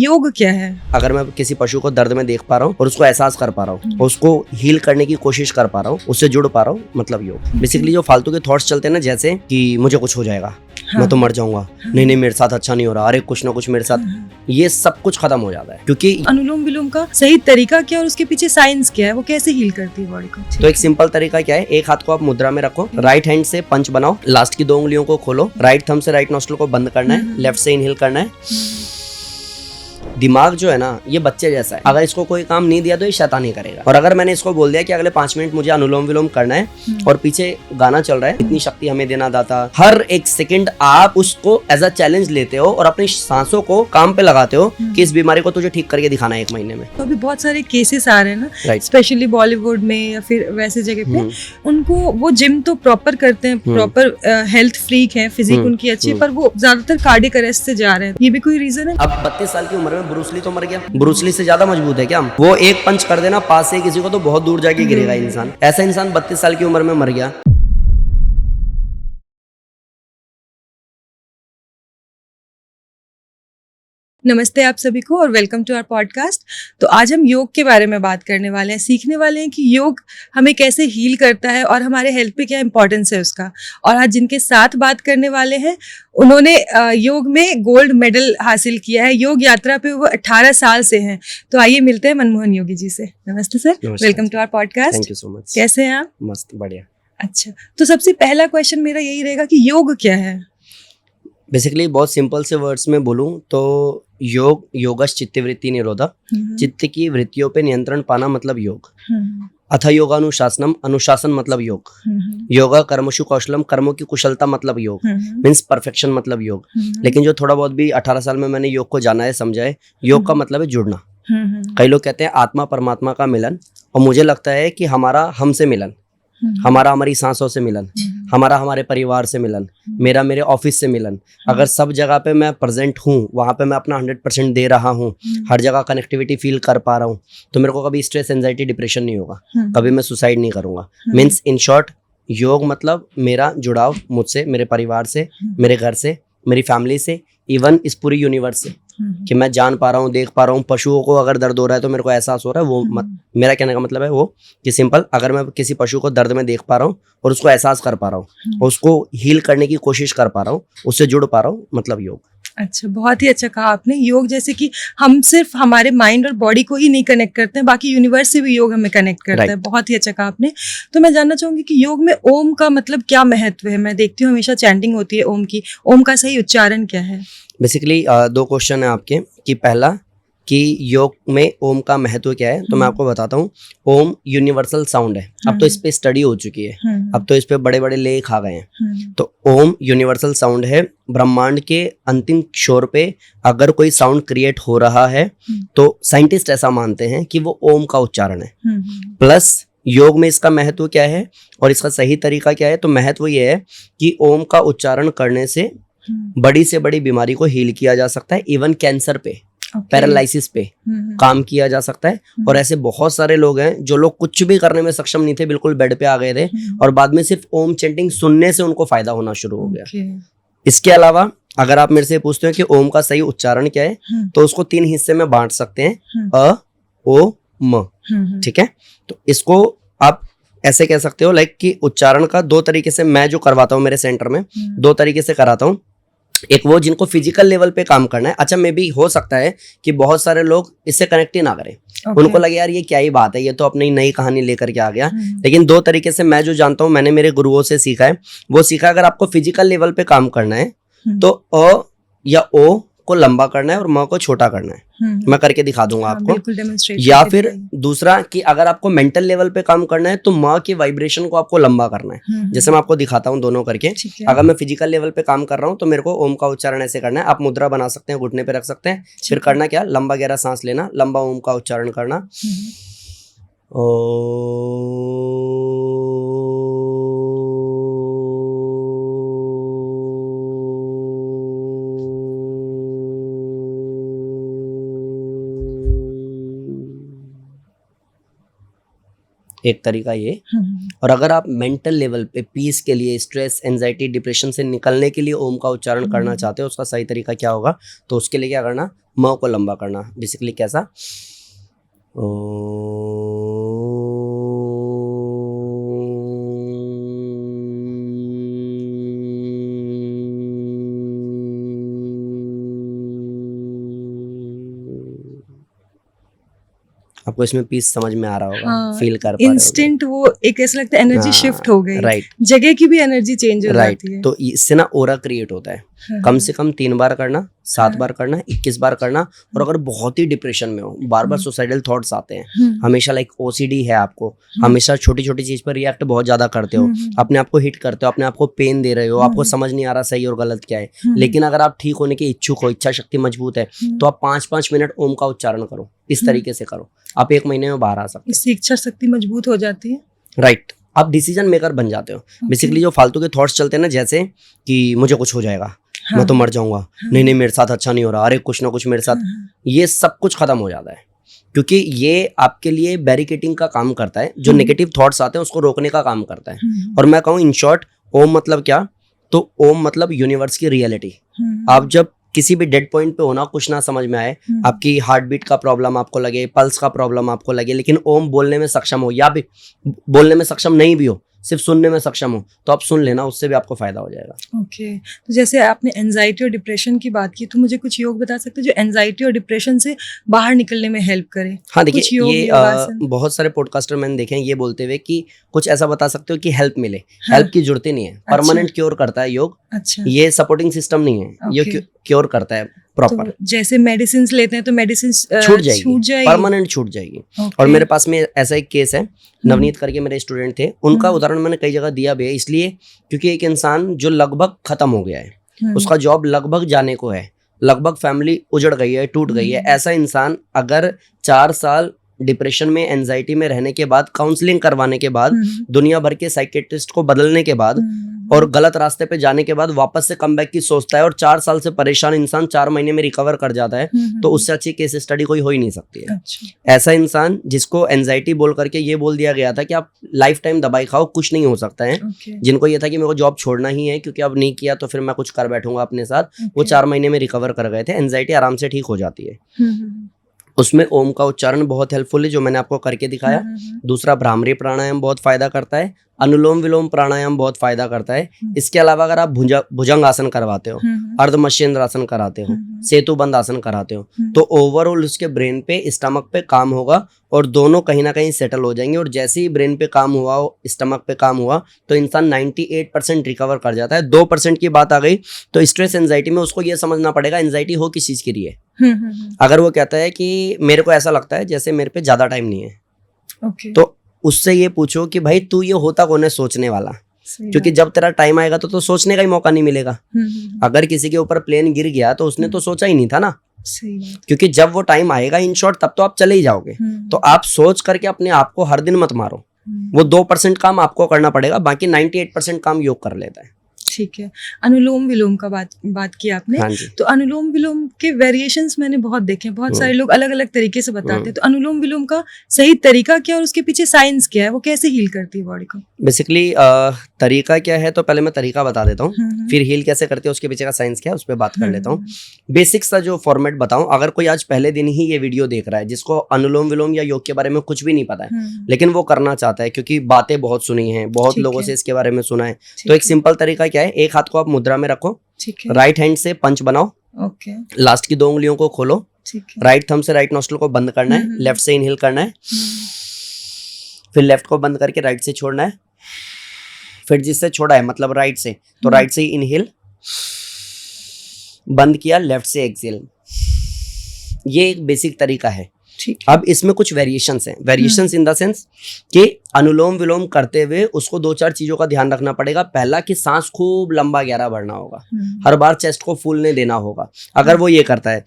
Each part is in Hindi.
योग क्या है? अगर मैं किसी पशु को दर्द में देख पा रहा हूँ और उसको एहसास कर पा रहा हूँ, उसको हील करने की कोशिश कर पा रहा हूँ, उससे जुड़ पा रहा हूँ, मतलब योग। बेसिकली जो फालतू के थॉट्स चलते हैं ना, जैसे कि मुझे कुछ हो जाएगा, मैं तो मर जाऊंगा, नहीं मेरे साथ अच्छा नहीं हो रहा, अरे कुछ ना कुछ मेरे साथ, ये सब कुछ खत्म हो जाता है। क्योंकि अनुलोम विलोम का सही तरीका क्या है और उसके पीछे साइंस क्या है, वो कैसे हील करती है बॉडी को? तो एक सिंपल तरीका क्या है, एक हाथ को आप मुद्रा में रखो, राइट हैंड से पंच बनाओ, लास्ट की 2 उंगलियों को खोलो, राइट थंब से राइट नोस्ट्रल को बंद करना है, लेफ्ट से इनहेल करना है। दिमाग जो है ना, ये बच्चे जैसा है, अगर इसको कोई काम नहीं दिया तो ये शैतानी करेगा। और अगर मैंने इसको बोल दिया कि अगले 5 मिनट मुझे अनुलोम विलोम करना है और पीछे गाना चल रहा है, इतनी शक्ति हमें देना दाता, हर एक सेकंड आप उसको एज अ चैलेंज लेते हो और अपनी सांसों को काम पे लगाते हो कि इस बीमारी को तुझे ठीक करके दिखाना है 1 महीने में। तो अभी बहुत सारे केसेस आ रहे हैं ना, स्पेशली बॉलीवुड में या फिर वैसे जगह पे, उनको वो जिम तो प्रॉपर करते हैं, प्रॉपर हेल्थ फ्रीक है, फिजिक उनकी अच्छी है, पर वो ज्यादातर कार्डियक अरेस्ट से जा रहे हैं। ये भी कोई रीजन है? अब 32 साल की उम्र में ब्रूसली तो मर गया, ब्रूसली से ज्यादा मजबूत है क्या हम? वो एक पंच कर देना पास से किसी को तो बहुत दूर जाके गिरेगा इंसान। ऐसा इंसान 32 साल की उम्र में मर गया। नमस्ते आप सभी को और वेलकम टू आवर पॉडकास्ट। तो आज हम योग के बारे में बात करने वाले हैं, सीखने वाले हैं कि योग हमें कैसे हील करता है और हमारे हेल्थ पे क्या इंपॉर्टेंस है उसका। और आज जिनके साथ बात करने वाले हैं, उन्होंने योग में गोल्ड मेडल हासिल किया है। योग यात्रा पे वो 18 साल से हैं। तो आइए मिलते हैं मनमोहन योगी जी से। नमस्ते sir, welcome to our podcast. Thank you so much. कैसे हैं आप? मस्त, बढ़िया। अच्छा, तो सबसे पहला क्वेश्चन मेरा यही रहेगा कि योग क्या है? बेसिकली बहुत सिंपल से वर्ड्स में बोलूं तो योग, योगश चित्त वृत्ति निरोधा, चित्त की वृत्तियों पे नियंत्रण पाना मतलब योग। अथ योगानुशासनम, अनुशासन मतलब योग। योगा कर्मशु कौशलम, कर्मों की कुशलता मतलब योग, मीन्स परफेक्शन मतलब योग। लेकिन जो थोड़ा बहुत भी 18 साल में मैंने योग को जाना है, समझा है, योग का मतलब है जुड़ना। कई लोग कहते हैं आत्मा परमात्मा का मिलन, और मुझे लगता है कि हमारा हमसे मिलन, हमारा हमारी सांसों से मिलन, हमारा हमारे परिवार से मिलन, मेरा मेरे ऑफिस से मिलन, अगर सब जगह पे मैं प्रेजेंट हूँ, वहाँ पे मैं अपना 100% दे रहा हूँ, हर जगह कनेक्टिविटी फील कर पा रहा हूँ, तो मेरे को कभी स्ट्रेस, एंजाइटी, डिप्रेशन नहीं होगा, कभी मैं सुसाइड नहीं करूँगा। मीन्स इन शॉर्ट, योग मतलब मेरा जुड़ाव मुझसे, मेरे परिवार से, मेरे घर से, मेरी फैमिली से, इवन इस पूरी यूनिवर्स से, कि मैं जान पा रहा हूँ, देख पा रहा हूँ। पशुओं को अगर दर्द हो रहा है तो मेरे को एहसास हो रहा है, वो मेरा कहने का मतलब है वो कि सिंपल, अगर मैं किसी पशु को दर्द में देख पा रहा हूँ और उसको एहसास कर पा रहा हूँ, उसको हील करने की कोशिश कर पा रहा हूँ, उससे जुड़ पा रहा हूँ, मतलब योग। अच्छा, बहुत ही अच्छा कहा आपने। योग जैसे कि हम सिर्फ हमारे माइंड और बॉडी को ही नहीं कनेक्ट करते हैं, बाकी यूनिवर्स से भी योग हमें कनेक्ट करता है। बहुत ही अच्छा कहा आपने। तो मैं जानना चाहूंगी कि योग में ओम का मतलब क्या महत्व है? मैं देखती हूँ हमेशा चैंटिंग होती है ओम की। ओम का सही उच्चारण क्या है? बेसिकली 2 क्वेश्चन है आपके, कि पहला कि योग में ओम का महत्व क्या है, तो मैं आपको बताता हूँ। ओम यूनिवर्सल साउंड है, अब तो इस पे स्टडी हो चुकी है, अब तो इस पे बड़े बड़े लेख आ गए हैं। तो ओम यूनिवर्सल साउंड है। ब्रह्मांड के अंतिम छोर पे अगर कोई साउंड क्रिएट हो रहा है तो साइंटिस्ट ऐसा मानते हैं कि वो ओम का उच्चारण है। प्लस योग में इसका महत्व क्या है और इसका सही तरीका क्या है, तो महत्व ये है कि ओम का उच्चारण करने से बड़ी से बड़ी बीमारी को हील किया जा सकता है, इवन कैंसर पे, पैरालिसिस पे काम किया जा सकता है। और ऐसे बहुत सारे लोग हैं जो लोग कुछ भी करने में सक्षम नहीं थे, बिल्कुल बेड पे आ गए थे, और बाद में सिर्फ ओम चैंटिंग सुनने से उनको फायदा होना शुरू हो गया। इसके अलावा अगर आप मेरे से पूछते हो कि ओम का सही उच्चारण क्या है, तो उसको 3 हिस्से में बांट सकते हैं, अ, ओ, म। ठीक है, तो इसको आप ऐसे कह सकते हो लाइक कि उच्चारण का 2 तरीके से मैं जो करवाता हूँ मेरे सेंटर में, 2 तरीके से कराता हूँ। एक वो जिनको फिजिकल लेवल पे काम करना है। अच्छा, मे भी हो सकता है कि बहुत सारे लोग इससे कनेक्ट ही ना करें, उनको लगे यार ये क्या ही बात है, ये तो अपनी नई कहानी लेकर के आ गया। लेकिन 2 तरीके से मैं जो जानता हूँ, मैंने मेरे गुरुओं से सीखा है, वो सीखा अगर आपको फिजिकल लेवल पे काम करना है तो अ या ओ को लंबा करना है और म को छोटा करना है। मैं करके दिखा दूंगा आपको। या फिर दूसरा कि अगर आपको मेंटल लेवल पे काम करना है तो म की वाइब्रेशन को आपको लंबा करना है। जैसे मैं आपको दिखाता हूँ दोनों करके। अगर मैं फिजिकल लेवल पे काम कर रहा हूँ तो मेरे को ओम का उच्चारण ऐसे करना है। आप मुद्रा बना सकते हैं, घुटने पे रख सकते हैं। फिर करना क्या, लंबा गहरा सांस लेना, लंबा ओम का उच्चारण करना। एक तरीका ये। और अगर आप मेंटल लेवल पे पीस के लिए, स्ट्रेस, एंजाइटी, डिप्रेशन से निकलने के लिए ओम का उच्चारण करना चाहते हो, उसका सही तरीका क्या होगा? तो उसके लिए क्या करना, म को लंबा करना। बेसिकली कैसा, आपको इसमें पीस समझ में आ रहा होगा, हाँ, फील कर पा रहे होगे। इंस्टेंट वो एक ऐसा लगता है एनर्जी शिफ्ट हो गई, राइट जगह की भी एनर्जी चेंज हो राइट। जाती है। तो इससे ना ओरा क्रिएट होता है। कम से कम 3 बार करना, 7 बार करना, 21 बार करना। और अगर बहुत ही डिप्रेशन में हो, बार बार सुसाइडल थॉट्स आते हैं, हमेशा लाइक ओसीडी है आपको, हमेशा छोटी छोटी चीज पर रिएक्ट बहुत ज्यादा करते हो, अपने आप को हिट करते हो, अपने आप को पेन दे रहे हो, आपको समझ नहीं आ रहा सही और गलत क्या है, लेकिन अगर आप ठीक होने के इच्छुक हो, इच्छा शक्ति मजबूत है, तो आप 5-5 मिनट ओम का उच्चारण करो। इस तरीके से करो, आप 1 महीने में बाहर आ सकते इससे इच्छा शक्ति मजबूत हो जाती है। राइट। आप डिसीजन मेकर बन जाते हो। बेसिकली जो फालतू के थॉट्स चलते हैं ना, जैसे कि मुझे कुछ हो जाएगा, मैं तो मर जाऊंगा, नहीं मेरे साथ अच्छा नहीं हो रहा, अरे कुछ ना कुछ मेरे साथ, ये सब कुछ खत्म हो जाता है, क्योंकि ये आपके लिए बैरिकेटिंग का काम करता है। जो नेगेटिव थॉट्स आते हैं उसको रोकने का काम करता है। और मैं कहूँ इन शॉर्ट, ओम मतलब क्या, तो ओम मतलब यूनिवर्स की रियलिटी। आप जब किसी भी डेड पॉइंट पे होना, कुछ ना समझ में आए, आपकी हार्ट बीट का प्रॉब्लम आपको लगे, पल्स का प्रॉब्लम आपको लगे, लेकिन ओम बोलने में सक्षम हो, या भी बोलने में सक्षम नहीं भी हो, सिर्फ सुनने में सक्षम हो, तो आप सुन लेना, उससे भी आपको फायदा हो जाएगा। ओके। तो जैसे आपने एंजाइटी और डिप्रेशन की बात की, तो मुझे कुछ योग बता सकते हैं जो एंजाइटी और डिप्रेशन से बाहर निकलने में हेल्प करे? हाँ देखिए, ये बहुत सारे पॉडकास्टर मैंने देखे हैं ये बोलते हुए कि कुछ ऐसा बता सकते हो कि हेल्प मिले। हेल्प की जरूरत ही नहीं है, परमानेंट क्योर करता है योग। अच्छा, ये सपोर्टिंग सिस्टम नहीं है, ये क्योर करता है प्रॉपर। तो जैसे मेडिसिन लेते हैं तो मेडिसिन छूट जाएगी, परमानेंट छूट जाएगी। और मेरे पास में ऐसा एक केस है, नवनीत करके मेरे स्टूडेंट थे, उनका उदाहरण मैंने कई जगह दिया भी है, इसलिए क्योंकि एक इंसान जो लगभग खत्म हो गया है, उसका जॉब लगभग जाने को है, लगभग फैमिली उजड़ गई है, टूट गई है, ऐसा इंसान अगर 4 साल डिप्रेशन में, एंजाइटी में रहने के बाद, काउंसलिंग करवाने के बाद, दुनिया भर के साइकेट्रिस्ट को बदलने के बाद और गलत रास्ते पे जाने के बाद वापस से कमबैक की सोचता है, और 4 साल से परेशान इंसान 4 महीने में रिकवर कर जाता है, तो उससे अच्छी केस स्टडी कोई हो ही नहीं सकती है। अच्छा। ऐसा इंसान जिसको एंजाइटी बोल करके ये बोल दिया गया था कि आप लाइफ टाइम दवाई खाओ, कुछ नहीं हो सकता है, जिनको ये था कि मेरे को जॉब छोड़ना ही है क्योंकि अब नहीं किया तो फिर मैं कुछ कर बैठूंगा अपने साथ, वो 4 महीने में रिकवर कर गए थे। एंजाइटी आराम से ठीक हो जाती है। उसमें ओम का उच्चारण बहुत हेल्पफुल है, जो मैंने आपको करके दिखाया। दूसरा, भ्रामरी प्राणायाम बहुत फायदा करता है। अनुलोम विलोम प्राणायाम बहुत फायदा करता है। इसके अलावा अगर आप भुजंग आसन करवाते हो, अर्धमर्शेंद्र आसन कराते हो, सेतु बंद आसन कराते हो, तो ओवरऑल उसके ब्रेन पे, स्टमक पे काम होगा और दोनों कहीं ना कहीं सेटल हो जाएंगे। और जैसे ही ब्रेन पे काम हुआ, स्टमक पे काम हुआ, तो इंसान 98% रिकवर कर जाता है। 2% की बात आ गई तो स्ट्रेस एंजाइटी में उसको ये समझना पड़ेगा एंजाइटी हो किस चीज के लिए। अगर वो कहता है कि मेरे को ऐसा लगता है जैसे मेरे पे ज्यादा टाइम नहीं है, तो उससे ये पूछो कि भाई तू ये होता कौन है सोचने वाला, क्योंकि जब तेरा टाइम आएगा तो सोचने का ही मौका नहीं मिलेगा। अगर किसी के ऊपर प्लेन गिर गया तो उसने तो सोचा ही नहीं था ना, क्योंकि जब वो टाइम आएगा इन शॉर्ट तब तो आप चले ही जाओगे। तो आप सोच करके अपने आप को हर दिन मत मारो, वो 2% काम आपको करना पड़ेगा, बाकी 98% काम योग कर लेता है। ठीक है। अनुलोम विलोम का बात की आपने। हाँ, तो अनुलोम विलोम के वेरिएशंस मैंने बहुत देखे हैं, बहुत सारे लोग अलग अलग तरीके से बताते हैं। तो अनुलोम विलोम का सही तरीका क्या है और उसके पीछे साइंस क्या है, वो कैसे हील करती है बॉडी को? बेसिकली तरीका क्या है, तो पहले मैं तरीका बता देता हूँ, फिर हील कैसे करते हैं उसके पीछे का साइंस क्या है उस पर बात कर लेता हूँ। बेसिक सा जो फॉर्मेट बताऊँ, अगर कोई आज पहले दिन ही ये वीडियो देख रहा है जिसको अनुलोम विलोम या योग के बारे में कुछ भी नहीं पता है, लेकिन वो करना चाहता है क्योंकि बातें बहुत सुनी है, बहुत लोगों से इसके बारे में सुना है, तो एक सिंपल तरीका क्या है, एक हाथ को आप मुद्रा में रखो, राइट हैंड से पंच बनाओ, लास्ट की 2 उंगलियों को खोलो, राइट थंब से राइट नोस्ट्रल को बंद करना है, लेफ्ट से इनहेल करना है, फिर लेफ्ट को बंद करके राइट से छोड़ना है, फिर जिससे छोड़ा है मतलब राइट से, तो राइट से इनहेल, बंद किया, लेफ्ट से एक्सहेल। ये एक बेसिक तरीका है। अब इसमें कुछ वेरिएशंस हैं, वेरिएशंस इन द सेंस कि अनुलोम विलोम करते हुए उसको 2-4 चीजों का ध्यान रखना पड़ेगा। पहला कि सांस खूब लंबा गहरा भरना होगा, हर बार चेस्ट को फूलने देना होगा। अगर वो ये करता है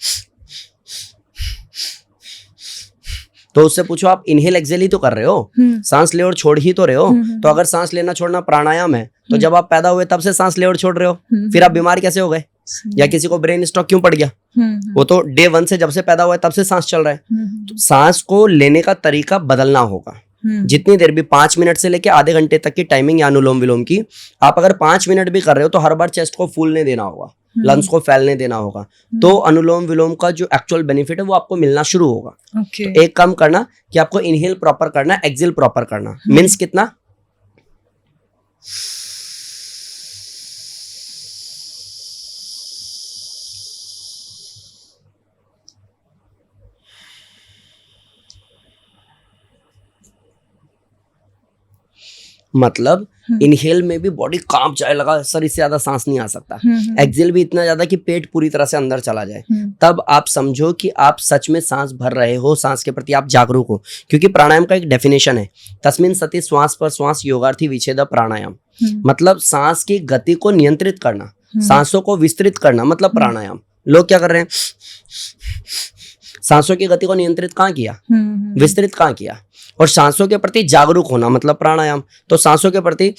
तो उससे पूछो आप इनहेल एक्सहेल ही तो कर रहे हो, सांस ले और छोड़ ही तो रहे हो। तो अगर सांस लेना छोड़ना प्राणायाम है, तो जब आप पैदा हुए तब से सांस ले और छोड़ रहे हो, फिर आप बीमार कैसे हो गए? या किसी को ब्रेन स्ट्रोक क्यों पड़ गया? वो तो डे 1 से जब से पैदा हुआ है तब से सांस चल रहा है। तो सांस को लेने का तरीका बदलना होगा। जितनी देर भी 5 मिनट से लेके आधे घंटे तक की टाइमिंग है अनुलोम विलोम की। आप अगर 5 मिनट भी कर रहे हो तो हर बार चेस्ट को फूलने देना होगा, लंग्स को फैलने देना होगा, तो अनुलोम विलोम का जो एक्चुअल बेनिफिट है वो आपको मिलना शुरू होगा। तो एक काम करना कि आपको इनहेल प्रॉपर करना, एक्सहेल प्रॉपर करना। मीन्स कितना? मतलब इनहेल में भी बॉडी कांप जाए लगा, सर इससे ज्यादा सांस नहीं आ सकता। एक्सहेल भी इतना ज्यादा कि पेट पूरी तरह से अंदर चला जाए। तब आप समझो कि आप सच में सांस भर रहे हो, सांस के प्रति आप जागरूक हो। क्योंकि प्राणायाम का एक डेफिनेशन है, तस्मिन् सति श्वास पर श्वास योगार्थी विच्छेद प्राणायाम। मतलब सांस की गति को नियंत्रित करना, सांसों को विस्तृत करना, मतलब प्राणायाम। लोग क्या कर रहे हैं, सांसों की गति को नियंत्रित कहाँ किया, विस्तृत कहाँ किया। और सांसों के प्रति जागरूक होना मतलब प्राणायाम। तो सांसों के प्रति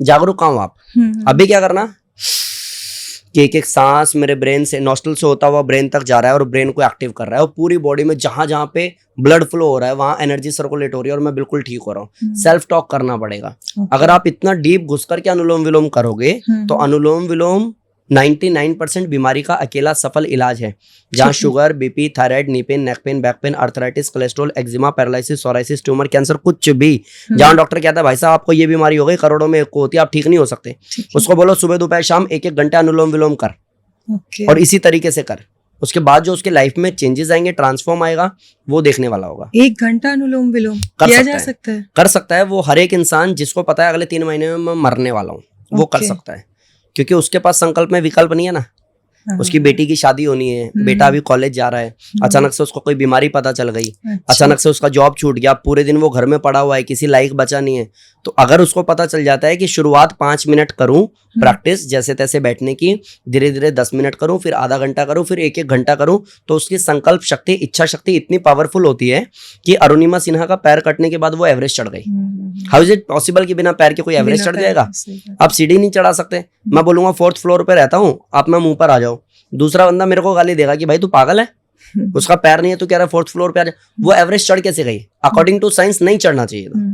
जागरूक कहाँ हो आप? अभी क्या करना कि एक एक सांस मेरे ब्रेन से, नॉस्ट्रल से होता हुआ ब्रेन तक जा रहा है और ब्रेन को एक्टिव कर रहा है, और पूरी बॉडी में जहां जहां पे ब्लड फ्लो हो रहा है वहां एनर्जी सर्कुलेट हो रही है और मैं बिल्कुल ठीक हो रहा हूँ। सेल्फ टॉक करना पड़ेगा। अगर आप इतना डीप घुस करके अनुलोम विलोम करोगे तो अनुलोम विलोम 99% बीमारी का अकेला सफल इलाज है। जहाँ sugar, BP, thyroid, knee pain, neck pain, back pain, arthritis, cholesterol, eczema, paralysis, psoriasis, tumour, cancer, कुछ भी, जहाँ डॉक्टर कहता है भाई साहब आपको ये बीमारी हो गई, करोड़ों में एक को होती है, आप ठीक नहीं हो सकते, उसको बोलो सुबह दोपहर शाम 1-1 घंटा अनुलोम विलोम कर, और इसी तरीके से कर। उसके बाद जो उसके लाइफ में चेंजेस आएंगे, ट्रांसफॉर्म आएगा, वो देखने वाला होगा। 1 घंटा अनुलोम विलोम किया जा सकता है? कर सकता है। वो हर एक इंसान जिसको पता है अगले 3 महीने में मैं मरने वाला हूँ, वो कर सकता है। क्योंकि उसके पास संकल्प में विकल्प नहीं है ना। उसकी बेटी की शादी होनी है, बेटा अभी कॉलेज जा रहा है, अचानक से उसको कोई बीमारी पता चल गई, अचानक से उसका जॉब छूट गया, पूरे दिन वो घर में पड़ा हुआ है, किसी लायक बचा नहीं है। तो अगर उसको पता चल जाता है कि शुरुआत 5 मिनट करूं प्रैक्टिस जैसे तैसे बैठने की, धीरे धीरे 10 मिनट करूं, फिर आधा घंटा करूं, फिर 1-1 घंटा करूं, तो उसकी संकल्प शक्ति, इच्छा शक्ति इतनी पावरफुल होती है कि अरुणिमा सिन्हा का पैर कटने के बाद वो एवरेस्ट चढ़ गई। हाउ इज इट पॉसिबल कि बिना पैर के कोई एवरेस्ट चढ़ जाएगा? आप सीढ़ी नहीं चढ़ा सकते। मैं बोलूंगा 4th फ्लोर पे रहता हूँ, आप मैं मुंह पर आ जाओ, दूसरा बंदा मेरे को गाली देगा कि भाई तू पागल है, उसका पैर नहीं है तो कह रहा है 4th फ्लोर पे आ जा। वो एवरेस्ट चढ़ कैसे गई? अकॉर्डिंग टू साइंस नहीं चढ़ना चाहिए था।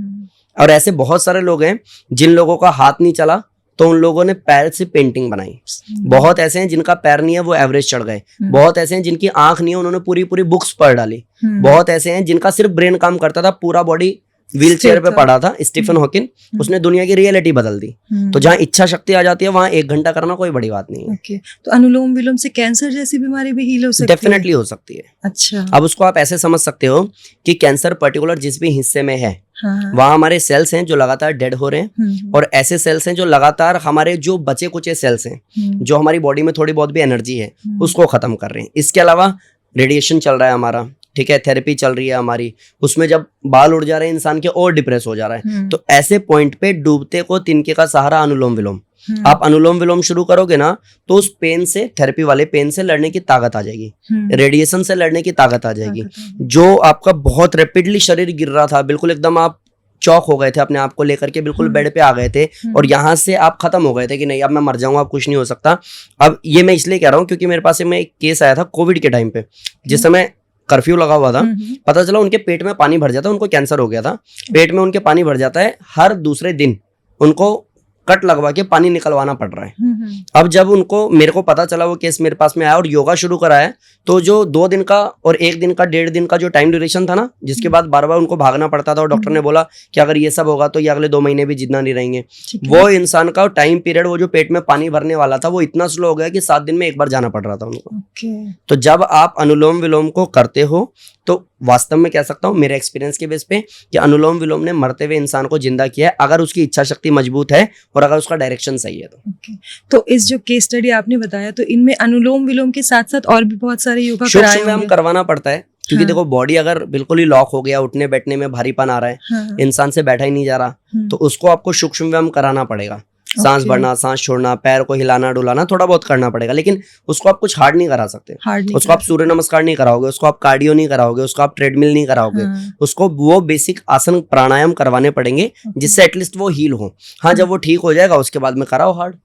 और ऐसे बहुत सारे लोग हैं जिन लोगों का हाथ नहीं चला तो उन लोगों ने पैर से पेंटिंग बनाई। बहुत ऐसे हैं जिनका पैर नहीं है, वो एवरेस्ट चढ़ गए। बहुत ऐसे हैं जिनकी आंख नहीं है, उन्होंने पूरी पूरी बुक्स पढ़ डाली। बहुत ऐसे हैं जिनका सिर्फ ब्रेन काम करता था, पूरा बॉडी व्हील चेयर पे पड़ा था, स्टीफन हॉकिन, उसने दुनिया की रियलिटी बदल दी। तो जहाँ इच्छा शक्ति आ जाती है वहाँ 1 घंटा करना कोई बड़ी बात नहीं है। तो अनुलोम विलोम से कैंसर जैसी बीमारी भी हील हो सकती है? डेफिनेटली हो सकती है। अच्छा, अब उसको आप ऐसे समझ सकते हो कि कैंसर पर्टिकुलर जिस भी हिस्से में है, वहाँ हमारे सेल्स हैं जो लगातार डेड हो रहे हैं, और ऐसे सेल्स हैं जो लगातार हमारे जो बचे कुचे सेल्स हैं, जो हमारी बॉडी में थोड़ी बहुत भी एनर्जी है उसको खत्म कर रहे हैं। इसके अलावा रेडिएशन चल रहा है हमारा, ठीक है, थेरेपी चल रही है हमारी, उसमें जब बाल उड़ जा रहे हैं इंसान के और डिप्रेस हो जा रहा है। तो ऐसे पॉइंट पे डूबते को तिनके का सहारा अनुलोम विलोम। आप अनुलोम विलोम शुरू करोगे ना तो उस पेन से, थेरेपी वाले पेन से लड़ने की ताकत आ जाएगी, रेडिएशन से लड़ने की ताकत आ जाएगी। जो आपका बहुत रैपिडली शरीर गिर रहा था, बिल्कुल एकदम आप चौक हो गए थे अपने आप को लेकर के, बिल्कुल बेड पे आ गए थे और यहाँ से आप खत्म हो गए थे कि नहीं अब मैं मर जाऊंगा, अब कुछ नहीं हो सकता। अब ये मैं इसलिए कह रहा हूँ क्योंकि मेरे पास में एक केस आया था कोविड के टाइम पे, जिस समय कर्फ्यू लगा हुआ था। पता चला उनके पेट में पानी भर जाता है, उनको कैंसर हो गया था, पेट में उनके पानी भर जाता है, हर दूसरे दिन उनको कट लगवा के पानी निकलवाना पड़ रहा है। अब जब उनको, मेरे को पता चला वो केस मेरे पास में आया और योगा शुरू कराया, तो जो 2 दिन का और 1 दिन का 1.5 दिन का जो टाइम ड्यूरेशन था ना, जिसके बाद बार बार उनको भागना पड़ता था और डॉक्टर ने बोला कि अगर ये सब होगा तो ये अगले 2 महीने भी जिंदा नहीं रहेंगे। वो इंसान का टाइम पीरियड, वो जो पेट में पानी भरने वाला था, वो इतना स्लो हो गया कि 7 दिन में 1 बार जाना पड़ रहा था उनको। तो जब आप अनुलोम विलोम को करते हो तो वास्तव में कह सकता हूँ मेरे एक्सपीरियंस के बेस पे कि अनुलोम विलोम ने मरते हुए इंसान को जिंदा किया है, अगर उसकी इच्छा शक्ति मजबूत है और अगर उसका डायरेक्शन सही है तो। तो इस जो केस स्टडी आपने बताया, तो इनमें अनुलोम विलोम के साथ साथ और भी बहुत सारे योगा करवाना पड़ता है, क्योंकि देखो बॉडी अगर बिल्कुल ही लॉक हो गया, उठने बैठने में भारीपन आ रहा है, इंसान से बैठा ही नहीं जा रहा, तो उसको आपको सूक्ष्म व्यायाम कराना पड़ेगा। सांस भरना, सांस छोड़ना, पैर को हिलाना डुलाना थोड़ा बहुत करना पड़ेगा, लेकिन उसको आप कुछ हार्ड नहीं करा सकते। उसको आप सूर्य नमस्कार नहीं कराओगे, उसको आप कार्डियो नहीं कराओगे, उसको आप ट्रेडमिल नहीं कराओगे। उसको वो बेसिक आसन प्राणायाम करवाने पड़ेंगे जिससे एटलीस्ट वो हील हो। हाँ, जब वो ठीक हो जाएगा उसके बाद में कराओ हार्ड।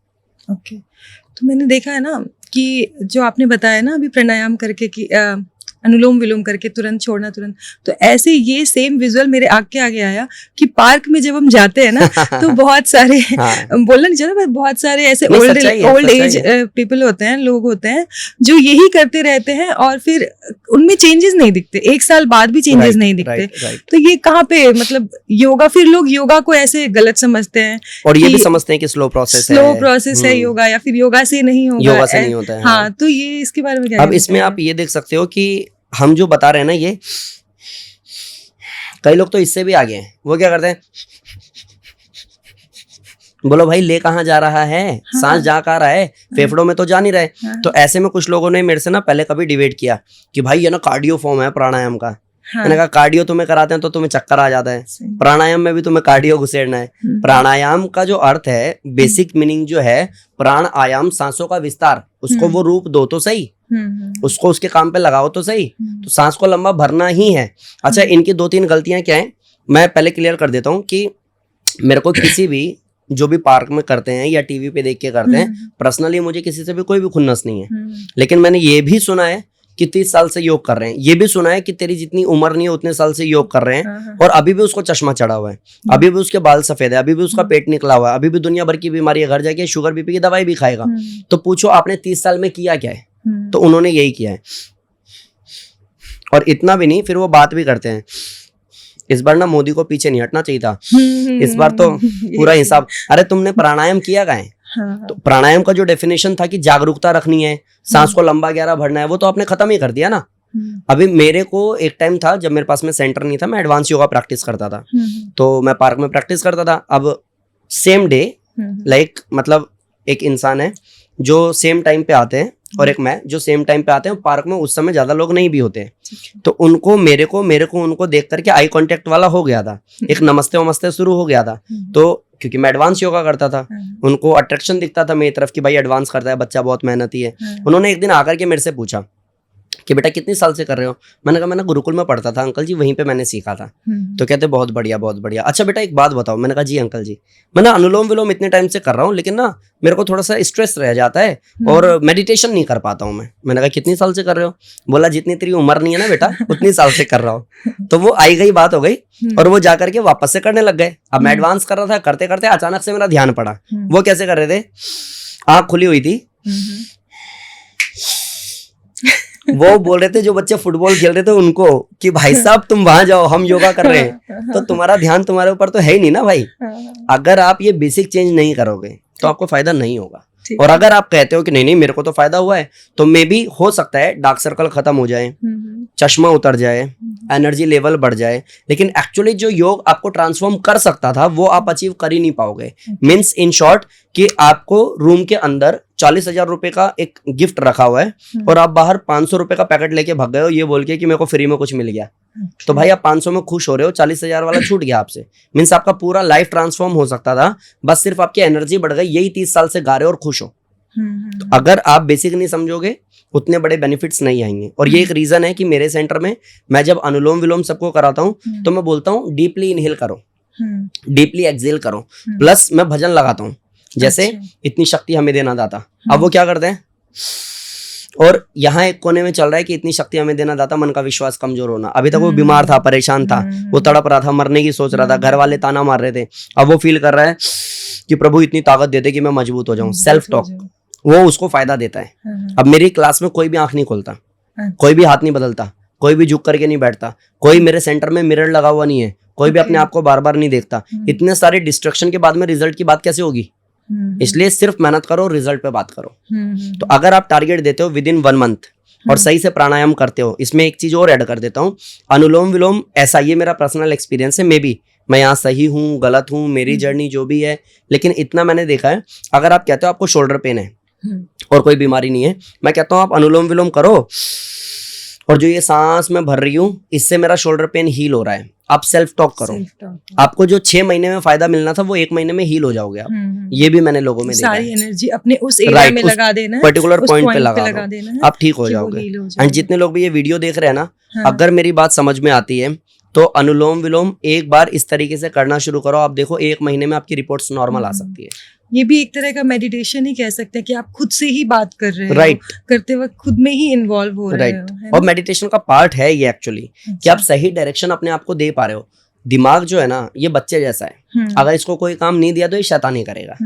ओके, तो मैंने देखा है ना कि जो आपने बताया ना अभी प्राणायाम करके कि अनुलोम विलोम करके तुरंत छोड़ना तुरंत। तो ऐसे ये सेम विजुअल मेरे आँख के आगे आया कि पार्क में जब हम जाते हैं ना तो बहुत सारे बोलना नहीं चाहता, बहुत सारे ऐसे ओल्ड एज पीपल होते हैं, लोग होते हैं जो यही करते रहते हैं और फिर उनमें चेंजेस नहीं दिखते, 1 साल बाद भी चेंजेस नहीं दिखते। तो ये कहाँ पे मतलब योगा, फिर लोग योगा को ऐसे गलत समझते हैं और ये भी समझते हैं कि स्लो प्रोसेस है योगा, या फिर योगा से नहीं होगा, योगा से नहीं होता है। हाँ, तो ये इसके बारे में क्या? अब इसमें आप ये देख सकते हो कि हम जो बता रहे हैं ना, ये कई लोग तो इससे भी आगे हैं। वो क्या करते हैं, बोलो भाई ले कहाँ जा रहा है, हाँ, सांस जा कहाँ रहा है, फेफड़ों में तो जा नहीं रहे। हाँ, तो ऐसे में कुछ लोगों ने मेरे से ना पहले कभी डिबेट किया कि भाई ये ना कार्डियो फॉर्म है प्राणायाम का। हाँ, मैंने कहा कार्डियो तुम्हें कराते हैं तो तुम्हें चक्कर आ जाता है, प्राणायाम में भी तुम्हें कार्डियो घुसेड़ना है। प्राणायाम का जो अर्थ है, बेसिक मीनिंग जो है, प्राण आयाम, सांसों का विस्तार, उसको वो रूप दो तो सही, उसको उसके काम पे लगाओ तो सही। तो सांस को लंबा भरना ही है। अच्छा, इनकी 2-3 गलतियां क्या है मैं पहले क्लियर कर देता हूँ कि मेरे को किसी भी जो भी पार्क में करते हैं या टीवी पे देख के करते हैं, पर्सनली मुझे किसी से भी कोई भी खुन्नस नहीं है। लेकिन मैंने ये भी सुना है कि 30 साल से योग कर रहे हैं, ये भी सुना है कि तेरी जितनी उम्र नहीं है उतने साल से योग कर रहे हैं और अभी भी उसको चश्मा चढ़ा हुआ है, अभी भी उसके बाल सफेद है, अभी भी उसका पेट निकला हुआ है, अभी भी दुनिया भर की बीमारी है, घर जाके शुगर बीपी की दवाई भी खाएगा। तो पूछो आपने 30 साल में किया क्या है? तो उन्होंने यही किया है। और इतना भी नहीं, फिर वो बात भी करते हैं, इस बार ना मोदी को पीछे नहीं हटना चाहिए था, इस बार तो पूरा हिसाब। अरे तुमने प्राणायाम किया क्या है? तो प्राणायाम का जो डेफिनेशन था कि जागरूकता रखनी है, सांस को लंबा गहरा भरना है, वो तो आपने खत्म ही कर दिया ना। अभी मेरे को एक टाइम था जब मेरे पास में सेंटर नहीं था, मैं एडवांस योगा प्रैक्टिस करता था, तो मैं पार्क में प्रैक्टिस करता था। अब सेम डे लाइक मतलब एक इंसान है जो सेम टाइम पे आते हैं और एक मैं जो सेम टाइम पे आते हैं। पार्क में उस समय ज्यादा लोग नहीं भी होते हैं, तो उनको मेरे को उनको देख करके आई कांटेक्ट वाला हो गया था, एक नमस्ते वमस्ते शुरू हो गया था। तो क्योंकि मैं एडवांस योगा करता था, उनको अट्रैक्शन दिखता था मेरी तरफ कि भाई एडवांस करता है बच्चा, बहुत मेहनती है। उन्होंने एक दिन आकर के मेरे से पूछा कि बेटा कितनी साल से कर रहे हो? मैंने कहा मैंने गुरुकुल में पढ़ता था अंकल जी, वहीं पे मैंने सीखा था। तो कहते बहुत बढ़िया बहुत बढ़िया। अच्छा बेटा एक बात बताओ। मैंने कहा जी अंकल जी, मैं ना अनुलोम विलोम इतने टाइम से कर रहा हूँ, लेकिन ना मेरे को थोड़ा सा स्ट्रेस रह जाता है और मेडिटेशन नहीं कर पाता हूँ मैं। मैंने कहा कितनी साल से कर रहे हो? बोला जितनी तेरी उम्र नहीं है ना बेटा उतनी साल से कर रहा हूँ। तो वो आई गई बात हो गई और वो जाकर के वापस से करने लग गए। अब मैं एडवांस कर रहा था, करते करते अचानक से मेरा ध्यान पड़ा। वो कैसे कर रहे थे? आँख खुली हुई थी, वो बोल रहे थे जो बच्चे फुटबॉल खेल रहे थे उनको कि भाई साहब तुम वहां जाओ, हम योगा कर रहे हैं। तो तुम्हारा ध्यान तुम्हारे ऊपर तो है ही नहीं ना भाई। अगर आप ये बेसिक चेंज नहीं करोगे तो आपको फायदा नहीं होगा। और अगर आप कहते हो कि नहीं नहीं मेरे को तो फायदा हुआ है, तो मे भी हो सकता है डार्क सर्कल खत्म हो जाए, चश्मा उतर जाए, एनर्जी लेवल बढ़ जाए, लेकिन एक्चुअली जो योग आपको ट्रांसफॉर्म कर सकता था वो आप अचीव कर ही नहीं पाओगे। मीन्स इन शॉर्ट कि आपको रूम के अंदर 40,000 रुपए का एक गिफ्ट रखा हुआ है और आप बाहर 500 रुपए का पैकेट लेके भाग गए हो ये बोल के कि मेरे को फ्री में कुछ मिल गया। तो भाई आप 500 में खुश हो रहे हो, 40,000 वाला छूट गया आपसे। मीन्स आपका पूरा लाइफ ट्रांसफॉर्म हो सकता था, बस सिर्फ आपकी एनर्जी बढ़ गई। यही 30 साल से गा रहे हो और खुश हो। तो अगर आप बेसिक नहीं समझोगे उतने बड़े बेनिफिट्स नहीं आएंगे। और ये एक रीजन है कि मेरे सेंटर में मैं जब अनुलोम विलोम सबको कराता हूँ तो मैं बोलता हूँ डीपली इनहेल करो, डीपली एक्सेल करो, प्लस मैं भजन लगाता हूँ जैसे इतनी शक्ति हमें देना दाता। अब वो क्या करते हैं, और यहाँ एक कोने में चल रहा है कि इतनी शक्ति हमें देना दाता, मन का विश्वास कमजोर होना। अभी तक वो बीमार था, परेशान था, वो तड़प रहा था, मरने की सोच रहा था, घर वाले ताना मार रहे थे। अब वो फील कर रहा है कि प्रभु इतनी ताकत दे दे कि मैं मजबूत हो जाऊं। सेल्फ टॉक वो उसको फायदा देता है। अब मेरी क्लास में कोई भी आंख नहीं खोलता, कोई भी हाथ नहीं बदलता, कोई भी झुक करके नहीं बैठता, कोई मेरे सेंटर में मिरर लगा हुआ नहीं है, कोई भी अपने आप को बार बार नहीं देखता। इतने सारे डिस्ट्रक्शन के बाद में रिजल्ट की बात कैसे होगी? इसलिए सिर्फ मेहनत करो, रिजल्ट पे बात करो। तो अगर आप टारगेट देते हो विद इन 1 मंथ और सही से प्राणायाम करते हो, इसमें एक चीज और ऐड कर देता हूँ, अनुलोम विलोम ऐसा, ये मेरा पर्सनल एक्सपीरियंस है, मे बी मैं यहाँ सही हूँ गलत हूँ, मेरी जर्नी जो भी है, लेकिन इतना मैंने देखा है, अगर आप कहते हो आपको शोल्डर पेन है और कोई बीमारी नहीं है, मैं कहता हूँ आप अनुलोम विलोम करो और जो ये सांस मैं भर रही हूँ इससे मेरा शोल्डर पेन हील हो रहा है। आप सेल्फ टॉक करो, आपको जो 6 महीने में फायदा मिलना था वो 1 महीने में हील हो जाओगे आप। ये भी मैंने लोगों में देखा है। सारी एनर्जी अपने उस एरिया में लगा देना है, पर्टिकुलर पॉइंट पे लगा देना है, आप ठीक हो जाओगे। एंड जितने लोग भी ये वीडियो देख रहे हैं ना, अगर मेरी बात समझ में आती है तो अनुलोम विलोम एक बार इस तरीके से करना शुरू करो, आप देखो 1 महीने में आपकी रिपोर्ट्स नॉर्मल आ सकती है। ये भी एक तरह का मेडिटेशन ही कह सकते हैं कि आप खुद से ही बात कर रहे हो, राइट, करते वक्त खुद में ही इन्वॉल्व हो रहे हो, है राइट। ना? और मेडिटेशन का पार्ट है ये एक्चुअली कि आप सही डायरेक्शन अपने आप को दे पा रहे हो। दिमाग जो है ना, ये बच्चे जैसा है, अगर इसको कोई काम नहीं दिया तो ये शैतानी करेगा।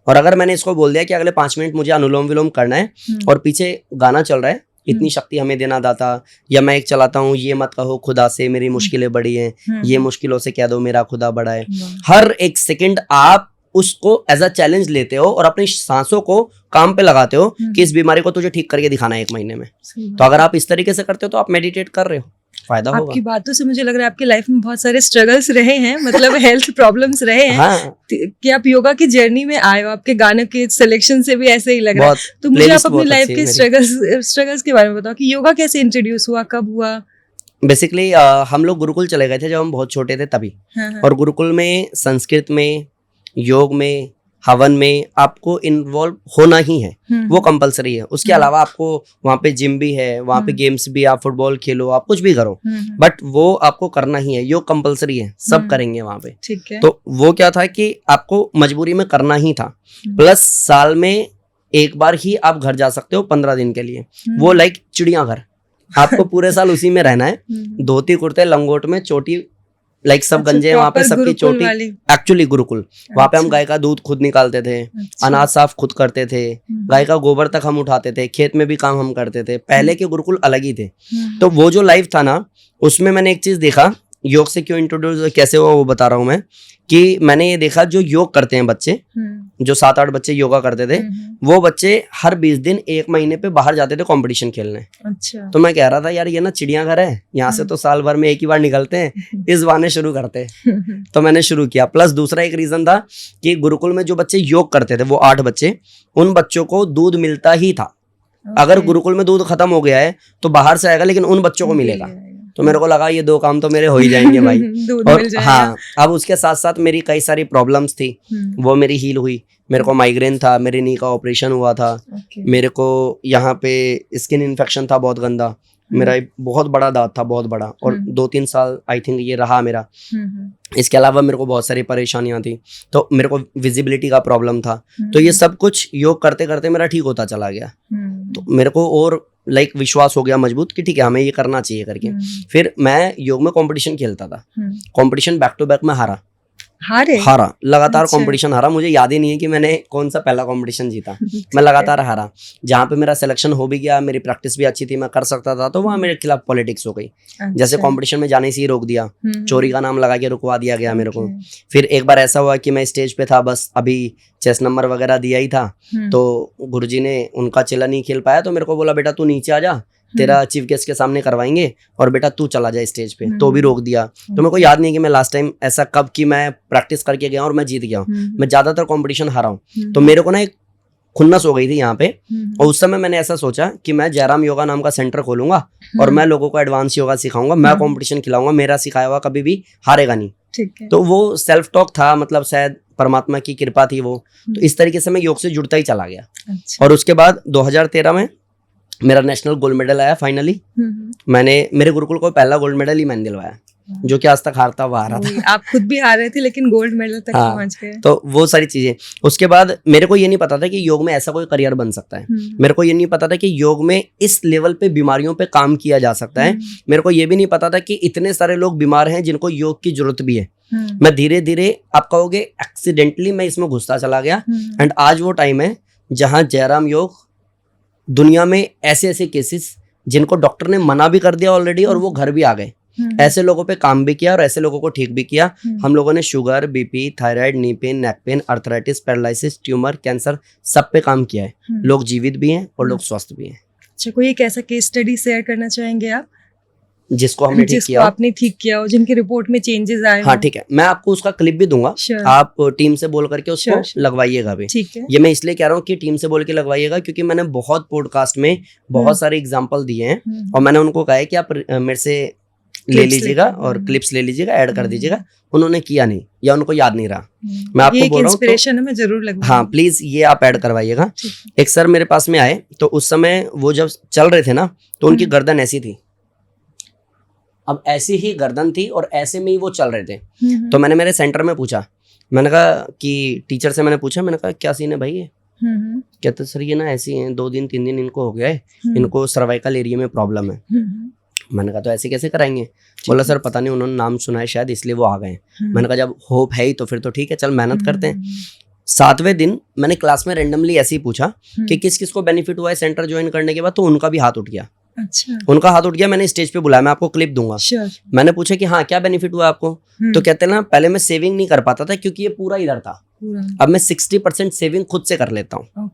और अगर मैंने इसको बोल दिया कि अगले 5 मिनट मुझे अनुलोम विलोम करना है और पीछे गाना चल रहा है, इतनी शक्ति हमें देना दाता, या मैं एक चलाता हूँ, ये मत कहो खुदा से मेरी मुश्किलें बड़ी हैं, ये मुश्किलों से कह दो मेरा खुदा बड़ा है। हर एक सेकंड आप उसको एज अ चैलेंज लेते हो और अपनी सांसों को काम पे लगाते हो कि इस बीमारी को तुझे ठीक करके दिखाना है 1 महीने में। तो अगर आप इस तरीके से करते हो तो आप मेडिटेट कर रहे हो, फायदा होगा। आपकी बातों से मुझे लग रहा है आपकी लाइफ में बहुत सारे स्ट्रगल्स रहे हैं, मतलब हेल्थ प्रॉब्लम्स रहे हैं। हाँ, कि आप योगा की जर्नी में आए हो, आपके गानों के सिलेक्शन से भी ऐसे ही लग रहा है। तो मुझे आप अपनी लाइफ के स्ट्रगल्स के बारे में बताओ कि योगा कैसे इंट्रोड्यूस हुआ, कब हुआ? बेसिकली हम लोग गुरुकुल चले गए थे जब हम बहुत छोटे थे तभी। और गुरुकुल में संस्कृत में, योग में, हवन में आपको इन्वॉल्व होना ही है, वो कंपलसरी है। उसके अलावा आपको वहाँ पे जिम भी है, वहाँ पे गेम्स भी, आप फुटबॉल खेलो, आप कुछ भी करो, बट वो आपको करना ही है। योग कंपलसरी है, सब करेंगे वहाँ पे। ठीक है। तो वो क्या था कि आपको मजबूरी में करना ही था। प्लस साल में एक बार ही आप घर जा सकते हो 15 दिन के लिए, वो लाइक चिड़ियाघर, आपको पूरे साल उसी में रहना है। धोती कुर्ते लंगोट में, चोटी लाइक सब गंजे वहाँ पे, सबकी चोटी। एक्चुअली गुरुकुल, वहाँ पे हम गाय का दूध खुद निकालते थे, अनाज साफ खुद करते थे, गाय का गोबर तक हम उठाते थे, खेत में भी काम हम करते थे। पहले के गुरुकुल अलग ही थे। तो वो जो लाइफ था ना, उसमें मैंने एक चीज देखा, योग से क्यों इंट्रोड्यूस कैसे हुआ वो बता रहा हूँ मैं, कि मैंने ये देखा जो योग करते हैं बच्चे, जो 7-8 बच्चे योगा करते थे, वो बच्चे हर 20 दिन 1 महीने पे बाहर जाते थे कंपटीशन खेलने। अच्छा। तो मैं कह रहा था यार ये ना चिड़ियाघर है, यहाँ से तो साल भर में एक ही बार निकलते हैं, इस बहाने शुरू करते हैं। तो मैंने शुरू किया। प्लस दूसरा एक रीजन था कि गुरुकुल में जो बच्चे योग करते थे, वो 8 बच्चे, उन बच्चों को दूध मिलता ही था। अगर गुरुकुल में दूध खत्म हो गया है तो बाहर से आएगा, लेकिन उन बच्चों को मिलेगा। तो मेरे को लगा ये 2 काम तो मेरे हो ही जाएंगे भाई। और हाँ, अब उसके साथ साथ मेरी कई सारी प्रॉब्लम्स थी, वो मेरी हील हुई। मेरे को माइग्रेन था, मेरे नी का ऑपरेशन हुआ था, मेरे को यहाँ पे स्किन इन्फेक्शन था बहुत गंदा, मेरा बहुत बड़ा दांत था, बहुत बड़ा, और 2-3 साल आई थिंक ये रहा मेरा। इसके अलावा मेरे को बहुत सारी परेशानियां थी, तो मेरे को विजिबिलिटी का प्रॉब्लम था। तो ये सब कुछ योग करते करते मेरा ठीक होता चला गया। तो मेरे को और लाइक विश्वास हो गया मजबूत कि ठीक है हमें ये करना चाहिए करके। फिर मैं योग में कंपटीशन खेलता था, कंपटीशन बैक टू बैक में हारा लगातार। अच्छा। कंपटीशन हारा, मुझे याद ही नहीं है कि मैंने कौन सा पहला कंपटीशन जीता। मैं लगातार हारा। जहाँ पे मेरा सिलेक्शन हो भी गया, मेरी प्रैक्टिस भी अच्छी थी, मैं कर सकता था, तो वहाँ मेरे खिलाफ पॉलिटिक्स हो गई। जैसे कंपटीशन में जाने से ही रोक दिया, चोरी का नाम लगा के रुकवा दिया गया मेरे को। फिर एक बार ऐसा हुआ कि मैं स्टेज पे था, बस अभी चेस नंबर वगैरह दिया ही था, तो गुरुजी ने उनका चिल्ला नहीं खेल पाया, तो मेरे को बोला बेटा तू नीचे आ जा, तेरा चीफ गेस्ट के सामने करवाएंगे, और बेटा तू चला जाए स्टेज पे। तो भी रोक दिया। तो मेरे को याद नहीं कि मैं लास्ट टाइम ऐसा कब कि मैं प्रैक्टिस करके गया और मैं जीत गया हूँ। मैं ज्यादातर कंपटीशन हारा हूँ। तो मेरे को ना एक खुन्नस हो गई थी यहाँ पे, और उस समय मैंने ऐसा सोचा कि मैं जयराम योगा नाम का सेंटर खोलूंगा और मैं लोगों को एडवांस योगा सिखाऊंगा, मैं कंपटीशन खिलाऊंगा, मेरा सिखाया हुआ कभी भी हारेगा नहीं। ठीक है। तो वो सेल्फ टॉक था, मतलब शायद परमात्मा की कृपा थी वो। तो इस तरीके से मैं योग से जुड़ता ही चला गया। अच्छा। और उसके बाद 2013 में मेरा नेशनल गोल्ड मेडल आया फाइनली। मैंने मेरे गुरुकुल को पहला गोल्ड मेडल ही मैंने दिलवाया, जो कि आज तक हारता हुआ आ रहा था। आप खुद भी हार रहे थे लेकिन गोल्ड मेडल तक पहुंच गए। तो वो सारी चीजें। उसके बाद मेरे को ये नहीं पता था कि योग में ऐसा कोई करियर बन सकता है। मेरे को ये नहीं पता था कि योग में इस लेवल पे बीमारियों पे काम किया जा सकता है। मेरे को ये भी नहीं पता था कि इतने सारे लोग बीमार हैं जिनको योग की जरूरत भी है। मैं धीरे धीरे, आप कहोगे एक्सीडेंटली, मैं इसमें घुसता चला गया। एंड आज वो टाइम है जहाँ जयराम योग दुनिया में ऐसे ऐसे केसेस जिनको डॉक्टर ने मना भी कर दिया ऑलरेडी और वो घर भी आ गए, ऐसे लोगों पे काम भी किया और ऐसे लोगों को ठीक भी किया। हम लोगों ने sugar, BP, thyroid, knee pain, neck pain, arthritis, paralysis, tumour, cancer, सब पे काम किया है। लोग जीवित भी हैं और लोग स्वस्थ भी हैं। अच्छा, कोई एक ऐसा केस स्टडी शेयर करना चाहेंगे आप जिसको हमने ठीक किया, आपने ठीक किया हो, जिनकी रिपोर्ट में चेंजेस आए? हाँ ठीक है, मैं आपको उसका क्लिप भी दूंगा। आप टीम से बोल करके उसको लगवाइएगा भी। ठीक है। ये मैं इसलिए कह रहा हूँ कि टीम से बोल के लगवाइएगा क्योंकि मैंने बहुत पॉडकास्ट में बहुत सारे एग्जांपल दिए हैं और मैंने उनको कहा है कि आप मेरे से ले लीजिएगा और क्लिप्स ले लीजिएगा, ऐड कर दीजिएगा। उन्होंने किया नहीं या उनको याद नहीं रहा। मैं आपको बोल रहा हूँ, इंस्पिरेशन है, मैं जरूर लगवाऊंगा। हाँ प्लीज ये आप ऐड करवाइएगा। एक सर मेरे पास में आए, तो उस समय वो जब चल रहे थे ना, तो उनकी गर्दन ऐसी थी, अब ऐसी ही गर्दन थी और ऐसे में ही वो चल रहे थे। तो मैंने मेरे सेंटर में पूछा, मैंने कहा कि टीचर से मैंने पूछा, मैंने कहा क्या सीन है भाई ये? कहते सर ये ना ऐसी हैं, 2 दिन 3 दिन इनको हो गया है, इनको सर्वाइकल एरिया में प्रॉब्लम है। मैंने कहा तो ऐसे कैसे कराएंगे? बोला सर पता नहीं, उन्होंने नाम सुना है शायद इसलिए वो आ गए। मैंने कहा जब होप है ही तो फिर तो ठीक है, चल मेहनत करते हैं। 7वें दिन मैंने क्लास में रेंडमली ऐसे ही पूछा कि किस किस को बेनिफिट हुआ है सेंटर ज्वाइन करने के बाद, तो उनका भी हाथ उठ गया। अच्छा, उनका हाथ उठ गया। मैंने स्टेज पे बुलाया, मैं आपको क्लिप दूंगा। मैंने पूछा कि हाँ क्या बेनिफिट हुआ आपको? तो कहते हैं ना पहले मैं सेविंग नहीं कर पाता था क्योंकि ये पूरा इधर था, अब मैं 60% सेविंग खुद से कर लेता हूँ।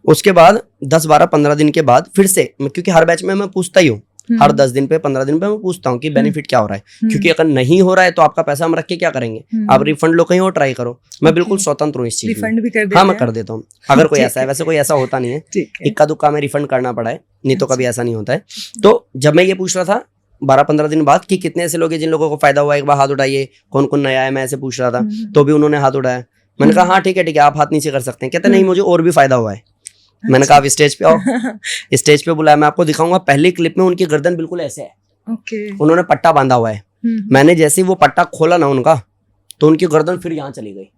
उसके बाद 10, 12, 15 दिन के बाद फिर से, क्योंकि हर बैच में मैं पूछता ही हूँ, हर 10 दिन पे 15 दिन पे मैं पूछता हूँ कि बेनिफिट क्या हो रहा है, क्योंकि अगर नहीं हो रहा है तो आपका पैसा हम रख के क्या करेंगे? आप रिफंड लो कहीं और ट्राई करो। मैं बिल्कुल स्वतंत्र हूँ इस चीज रिफंड भी कर देते हाँ मैं कर देता हूँ अगर कोई ऐसा है। वैसे कोई ऐसा होता नहीं है, इक्का दुक्का में रिफंड करना पड़ा है, नहीं तो कभी ऐसा नहीं होता है। तो जब मैं ये पूछ रहा था 12-15 दिन बाद कि कितने ऐसे लोग हैं जिन लोगों को फायदा हुआ, एक बार हाथ उठाइए, कौन कौन नया है, मैं ऐसे पूछ रहा था तो भी उन्होंने हाथ उठाया। मैंने कहा हाँ ठीक है आप हाथ नीचे कर सकते हैं। कहते नहीं मुझे और भी फायदा हुआ है। मैंने कहा आप स्टेज पे आओ। स्टेज पे बुलाया, मैं आपको दिखाऊंगा। पहली क्लिप में उनकी गर्दन बिल्कुल ऐसे है, उन्होंने पट्टा बांधा हुआ है। मैंने जैसे ही वो पट्टा खोला ना उनका, तो उनकी गर्दन फिर यहाँ चली गई।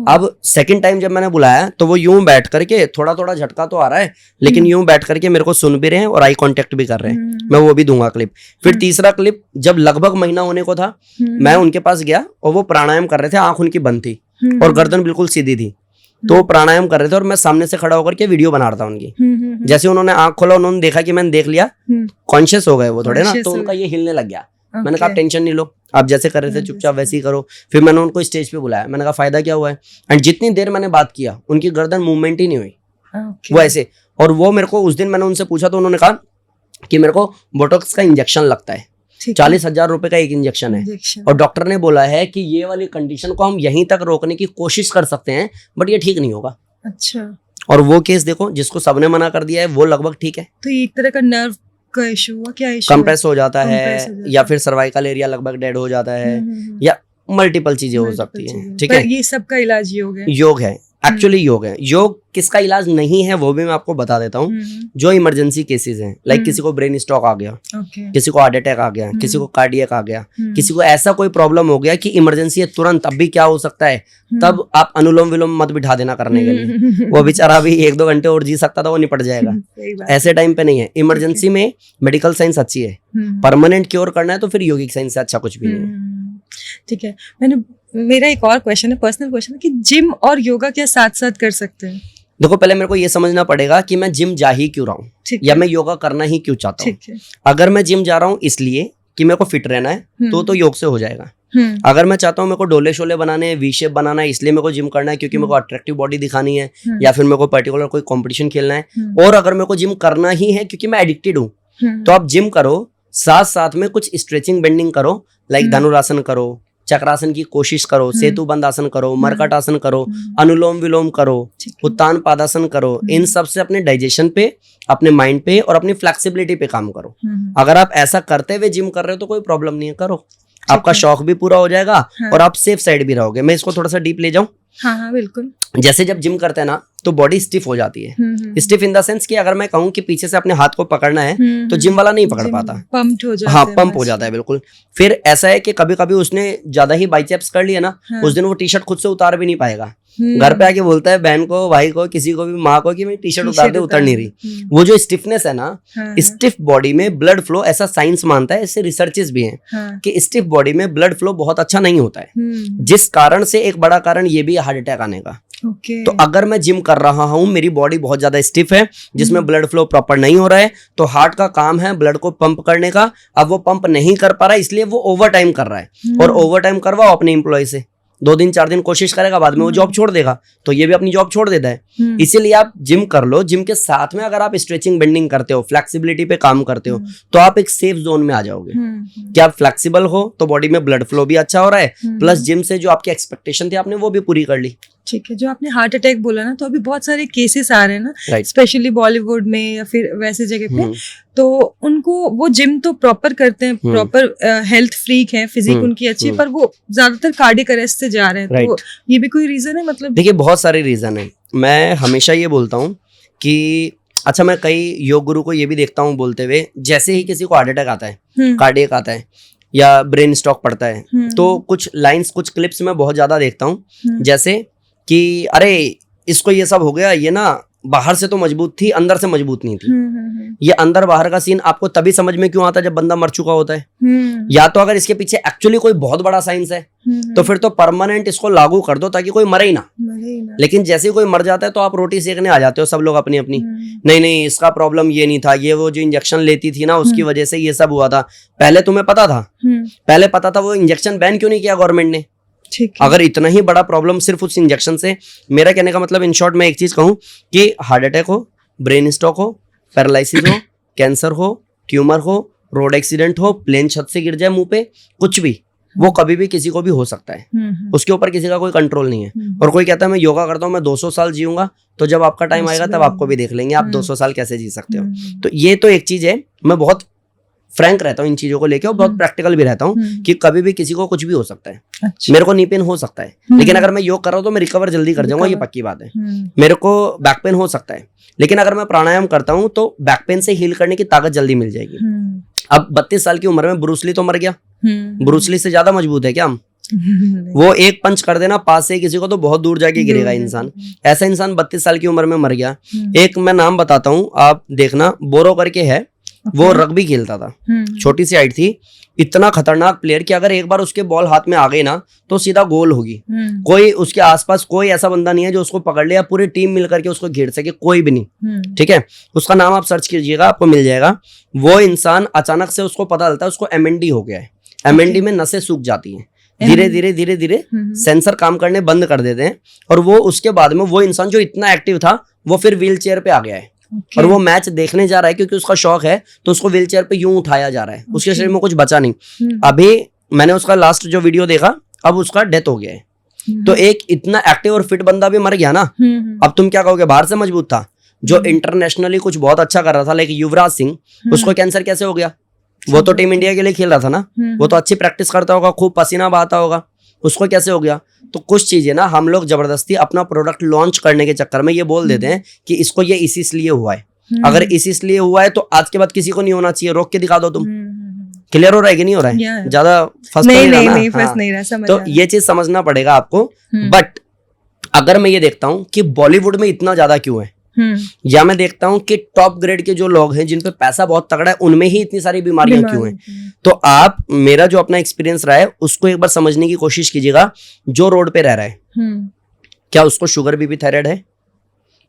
अब सेकंड टाइम जब मैंने बुलाया तो वो यूं बैठ करके, थोड़ा थोड़ा झटका तो आ रहा है लेकिन यूं बैठ करके मेरे को सुन भी रहे हैं और आई कांटेक्ट भी कर रहे हैं। मैं वो भी दूंगा क्लिप। फिर तीसरा क्लिप, जब लगभग महीना होने को था, मैं उनके पास गया और वो प्राणायाम कर रहे थे, आंख उनकी बंद थी और गर्दन बिल्कुल सीधी थी। तो वो प्राणायाम कर रहे थे और मैं सामने से खड़ा होकर के वीडियो बना रहा था उनकी। जैसे उन्होंने आंख खोला, उन्होंने देखा कि मैंने देख लिया, कॉन्शियस हो गए वो थोड़े ना, तो उनका ये हिलने लग गया। मैंने कहा आप टेंशन नहीं लो, आप जैसे कर रहे थे चुपचाप वैसे ही करो। फिर मैंने उनको स्टेज पे बुलाया, मैंने कहा फायदा क्या हुआ है? एंड जितनी देर मैंने बात किया उनकी गर्दन मूवमेंट ही नहीं हुई, वो ऐसे। और वो मेरे को उस दिन मैंने उनसे पूछा तो उन्होंने कहा कि मेरे को बोटॉक्स का इंजेक्शन लगता है, 40,000 रुपए का एक इंजेक्शन है, और डॉक्टर ने बोला है कि ये वाली कंडीशन को हम यहीं तक रोकने की कोशिश कर सकते हैं बट ये ठीक नहीं होगा। अच्छा। और वो केस देखो जिसको सबने मना कर दिया है वो लगभग ठीक है। तो एक तरह का नर्व का इशू हुआ, क्या इशू? कंप्रेस हो जाता है या फिर सर्वाइकल एरिया लगभग डेड हो जाता है, या मल्टीपल चीजें हो सकती हैं। ठीक है, ये सब का इलाज योग है एक्चुअली योग है। योग किसका इलाज नहीं है वो भी मैं आपको बता देता हूँ। जो इमरजेंसी केसेस हैं, लाइक किसी को ब्रेन स्ट्रोक आ गया, किसी को हार्ट अटैक आ गया, किसी को कार्डियक आ गया, किसी को ऐसा कोई प्रॉब्लम हो गया कि इमरजेंसी है तुरंत, अब भी क्या हो सकता है, तब आप अनुलोम विलोम मत बिठा देना करने के लिए। वो बेचारा भी 1-2 घंटे और जी सकता था, वो निपट जाएगा। ऐसे टाइम पे नहीं है। इमरजेंसी में मेडिकल साइंस अच्छी है, परमानेंट क्योर करना है तो फिर योगिक साइंस से अच्छा कुछ भी नहीं है। ठीक है, मेरा एक और क्वेश्चन है, पर्सनल क्वेश्चन है कि जिम और योगा क्या साथ साथ कर सकते हैं? देखो पहले मेरे को ये समझना पड़ेगा कि मैं जिम जा ही क्यों रहा हूँ या मैं योगा करना ही क्यों चाहता हूँ। अगर मैं जिम जा रहा हूँ इसलिए कि मेरे को फिट रहना है तो योग से हो जाएगा। अगर मैं चाहता हूँ मेरे को डोले शोले बनाने हैं, वी शेप बनाना है, इसलिए मेरे को जिम करना है क्योंकि मेरे को अट्रैक्टिव बॉडी दिखानी है, या फिर मेरे को पर्टिकुलर कोई कंपटीशन खेलना है, और अगर मेरे को जिम करना ही है क्योंकि मैं एडिक्टेड हूँ, तो आप जिम करो, साथ साथ में कुछ स्ट्रेचिंग बेंडिंग करो, लाइक धनुरासन करो, चक्रासन की कोशिश करो, सेतु बंद आसन करो, मरकट आसन करो, अनुलोम विलोम करो, उत्तान पादासन करो। इन सब से अपने डाइजेशन पे, अपने माइंड पे और अपनी फ्लेक्सिबिलिटी पे काम करो। अगर आप ऐसा करते हुए जिम कर रहे हो तो कोई प्रॉब्लम नहीं है, करो, आपका शौक भी पूरा हो जाएगा और आप सेफ साइड भी रहोगे। मैं इसको थोड़ा सा डीप ले जाऊं। हाँ, बिल्कुल। जैसे जब जिम करते हैं ना तो बॉडी स्टिफ हो जाती है। स्टिफ इन द सेंस कि अगर मैं कहूँ कि पीछे से अपने हाथ को पकड़ना है तो जिम वाला नहीं पकड़ पाता, पंप हो जाता है। हाँ, पंप हो जाता है बिल्कुल। फिर ऐसा है कि कभी कभी उसने ज्यादा ही बाइसेप्स कर लिया ना, उस दिन वो टी शर्ट खुद से उतार भी नहीं पाएगा। घर पे आके बोलता है बहन को, भाई को, किसी को भी, माँ को, कि मैं टी शर्ट उतार दे, उतर नहीं रही। वो जो स्टिफनेस है ना, स्टिफ बॉडी में ब्लड फ्लो, ऐसा साइंस मानता है, इससे रिसर्चेस भी हैं कि स्टिफ बॉडी में ब्लड फ्लो बहुत अच्छा नहीं होता है, जिस कारण से एक बड़ा कारण ये भी हार्ट अटैक आने का। तो अगर मैं जिम कर रहा हूँ, मेरी बॉडी बहुत ज्यादा स्टिफ है जिसमें ब्लड फ्लो प्रॉपर नहीं हो रहा है, तो हार्ट का काम है ब्लड को पंप करने का। अब वो पंप नहीं कर पा रहा है इसलिए वो ओवर टाइम कर रहा है, और ओवर टाइम करवाओ अपने एम्प्लॉय से, 2 दिन 4 दिन कोशिश करेगा, बाद में वो जॉब छोड़ देगा, तो ये भी अपनी जॉब छोड़ देता है। इसीलिए आप जिम कर लो, जिम के साथ में अगर आप स्ट्रेचिंग बेंडिंग करते हो, फ्लेक्सिबिलिटी पे काम करते हो, तो आप एक सेफ जोन में आ जाओगे कि आप फ्लेक्सिबल हो, तो बॉडी में ब्लड फ्लो भी अच्छा हो रहा है, प्लस जिम से जो आपकी एक्सपेक्टेशन थी आपने वो भी पूरी कर ली। ठीक है, जो आपने हार्ट अटैक बोला ना, तो अभी बहुत सारे केसेस आ रहे हैं ना, स्पेशली बॉलीवुड में या फिर वैसे जगह पे, तो उनको वो जिम तो प्रॉपर करते हैं, प्रॉपर हेल्थ फ्रीक है, फिजिक उनकी अच्छी है, पर वो ज्यादातर कार्डियक अरेस्ट से जा रहे हैं। तो ये भी कोई रीजन है? मतलब देखिए बहुत सारे रीजन है। मैं हमेशा ये बोलता हूँ कि अच्छा, मैं कई योग गुरु को ये भी देखता हूँ बोलते हुए, जैसे ही किसी को हार्ट अटैक आता है, कार्डियक आता है या ब्रेन स्ट्रोक पड़ता है, तो कुछ लाइंस, कुछ क्लिप्स में बहुत ज्यादा देखता हूँ, जैसे कि अरे इसको ये सब हो गया, ये ना बाहर से तो मजबूत थी, अंदर से मजबूत नहीं थी। ये अंदर बाहर का सीन आपको तभी समझ में क्यों आता है जब बंदा मर चुका होता है। या तो अगर इसके पीछे एक्चुअली कोई बहुत बड़ा साइंस है तो फिर तो परमानेंट इसको लागू कर दो ताकि कोई मरे ही ना। लेकिन जैसे ही कोई मर जाता है तो आप रोटी सेकने आ जाते हो सब लोग अपनी अपनी। नहीं इसका प्रॉब्लम ये नहीं था, ये वो जो इंजेक्शन लेती थी ना उसकी वजह से ये सब हुआ था। पहले तुम्हें पता था, पहले पता था, वो इंजेक्शन बैन क्यों नहीं किया गवर्नमेंट ने? अगर इतना ही बड़ा प्रॉब्लम सिर्फ उस इंजेक्शन से, मेरा कहने का मतलब इन शॉर्ट मैं एक चीज कहूं कि हार्ट अटैक हो, ब्रेन स्ट्रोक हो, पैरालिसिस हो, कैंसर हो, ट्यूमर हो, रोड एक्सीडेंट हो, प्लेन छत से गिर जाए मुंह पे, कुछ भी, वो कभी भी किसी को भी हो सकता है। उसके ऊपर किसी का कोई कंट्रोल नहीं है। और कोई कहता है मैं योगा करता हूँ मैं 200 साल जीऊंगा, तो जब आपका टाइम आएगा तब आपको भी देख लेंगे आप 200 साल कैसे जी सकते हो। तो ये तो एक चीज है, मैं बहुत फ्रैंक रहता हूँ इन चीजों को लेके और बहुत प्रैक्टिकल भी रहता हूँ कि कभी भी किसी को कुछ भी हो सकता है। अच्छा। मेरे को नी पेन हो सकता है, लेकिन अगर मैं योग कर रहा हूँ तो मैं रिकवर जल्दी कर जाऊंगा, ये पक्की बात है। मेरे को बैक पेन हो सकता है, लेकिन अगर मैं प्राणायाम करता हूँ तो बैक पेन से हील करने की ताकत जल्दी मिल जाएगी। अब 32 साल की उम्र में ब्रूस ली तो मर गया, ब्रूस ली से ज्यादा मजबूत है क्या हम? वो एक पंच कर देना पास से किसी को तो बहुत दूर जाके गिरेगा इंसान। ऐसा इंसान 32 साल की उम्र में मर गया। एक मैं नाम बताता हूँ, आप देखना, बोरो करके है, वो रग्बी खेलता था, छोटी सी हाइट थी, इतना खतरनाक प्लेयर कि अगर एक बार उसके बॉल हाथ में आ गई ना तो सीधा गोल होगी। कोई उसके आसपास कोई ऐसा बंदा नहीं है जो उसको पकड़ ले या पूरी टीम मिलकर के उसको घेर सके, कोई भी नहीं। ठीक है, उसका नाम आप सर्च कीजिएगा आपको मिल जाएगा। वो इंसान अचानक से उसको पता चलता है उसको एमएनडी हो गया है। एमएनडी में नसें सूख जाती हैं, धीरे धीरे धीरे धीरे सेंसर काम करने बंद कर देते हैं, और वो उसके बाद में वो इंसान जो इतना एक्टिव था वो फिर व्हील चेयर पे आ गया है। और वो मैच देखने जा रहा है क्योंकि उसका शौक है, तो उसको व्हील चेयर पे यूं उठाया जा रहा है। उसके शरीर में कुछ बचा नहीं। अभी मैंने उसका लास्ट जो वीडियो देखा, अब उसका डेथ हो गया है। तो एक इतना एक्टिव और फिट बंदा भी मर गया ना। अब तुम क्या कहोगे, बाहर से मजबूत था, जो इंटरनेशनली कुछ बहुत अच्छा कर रहा था, लाइक युवराज सिंह, उसको कैंसर कैसे हो गया? वो तो टीम इंडिया के लिए खेल रहा था ना, वो तो अच्छी प्रैक्टिस करता होगा, खूब पसीना बहाता होगा, उसको कैसे हो गया? तो कुछ चीजें ना हम लोग जबरदस्ती अपना प्रोडक्ट लॉन्च करने के चक्कर में ये बोल देते हैं कि इसको ये इसलिए हुआ है। अगर इसलिए हुआ है तो आज के बाद किसी को नहीं होना चाहिए, रोक के दिखा दो तुम। क्लियर हो रहा है कि नहीं हो रहा है? ज्यादा फंस नहीं रहा ना। तो ये चीज समझना पड़ेगा आपको। बट अगर मैं ये देखता हूँ कि बॉलीवुड में इतना ज्यादा क्यों है, या मैं देखता हूं कि टॉप ग्रेड के जो लोग हैं जिन पे पैसा बहुत तगड़ा है, उनमें ही इतनी सारी बीमारियां क्यों हैं, तो आप मेरा जो अपना एक्सपीरियंस रहा है उसको एक बार समझने की कोशिश कीजिएगा। जो रोड पे रह रहा है, क्या उसको शुगर बीपी थायराइड है?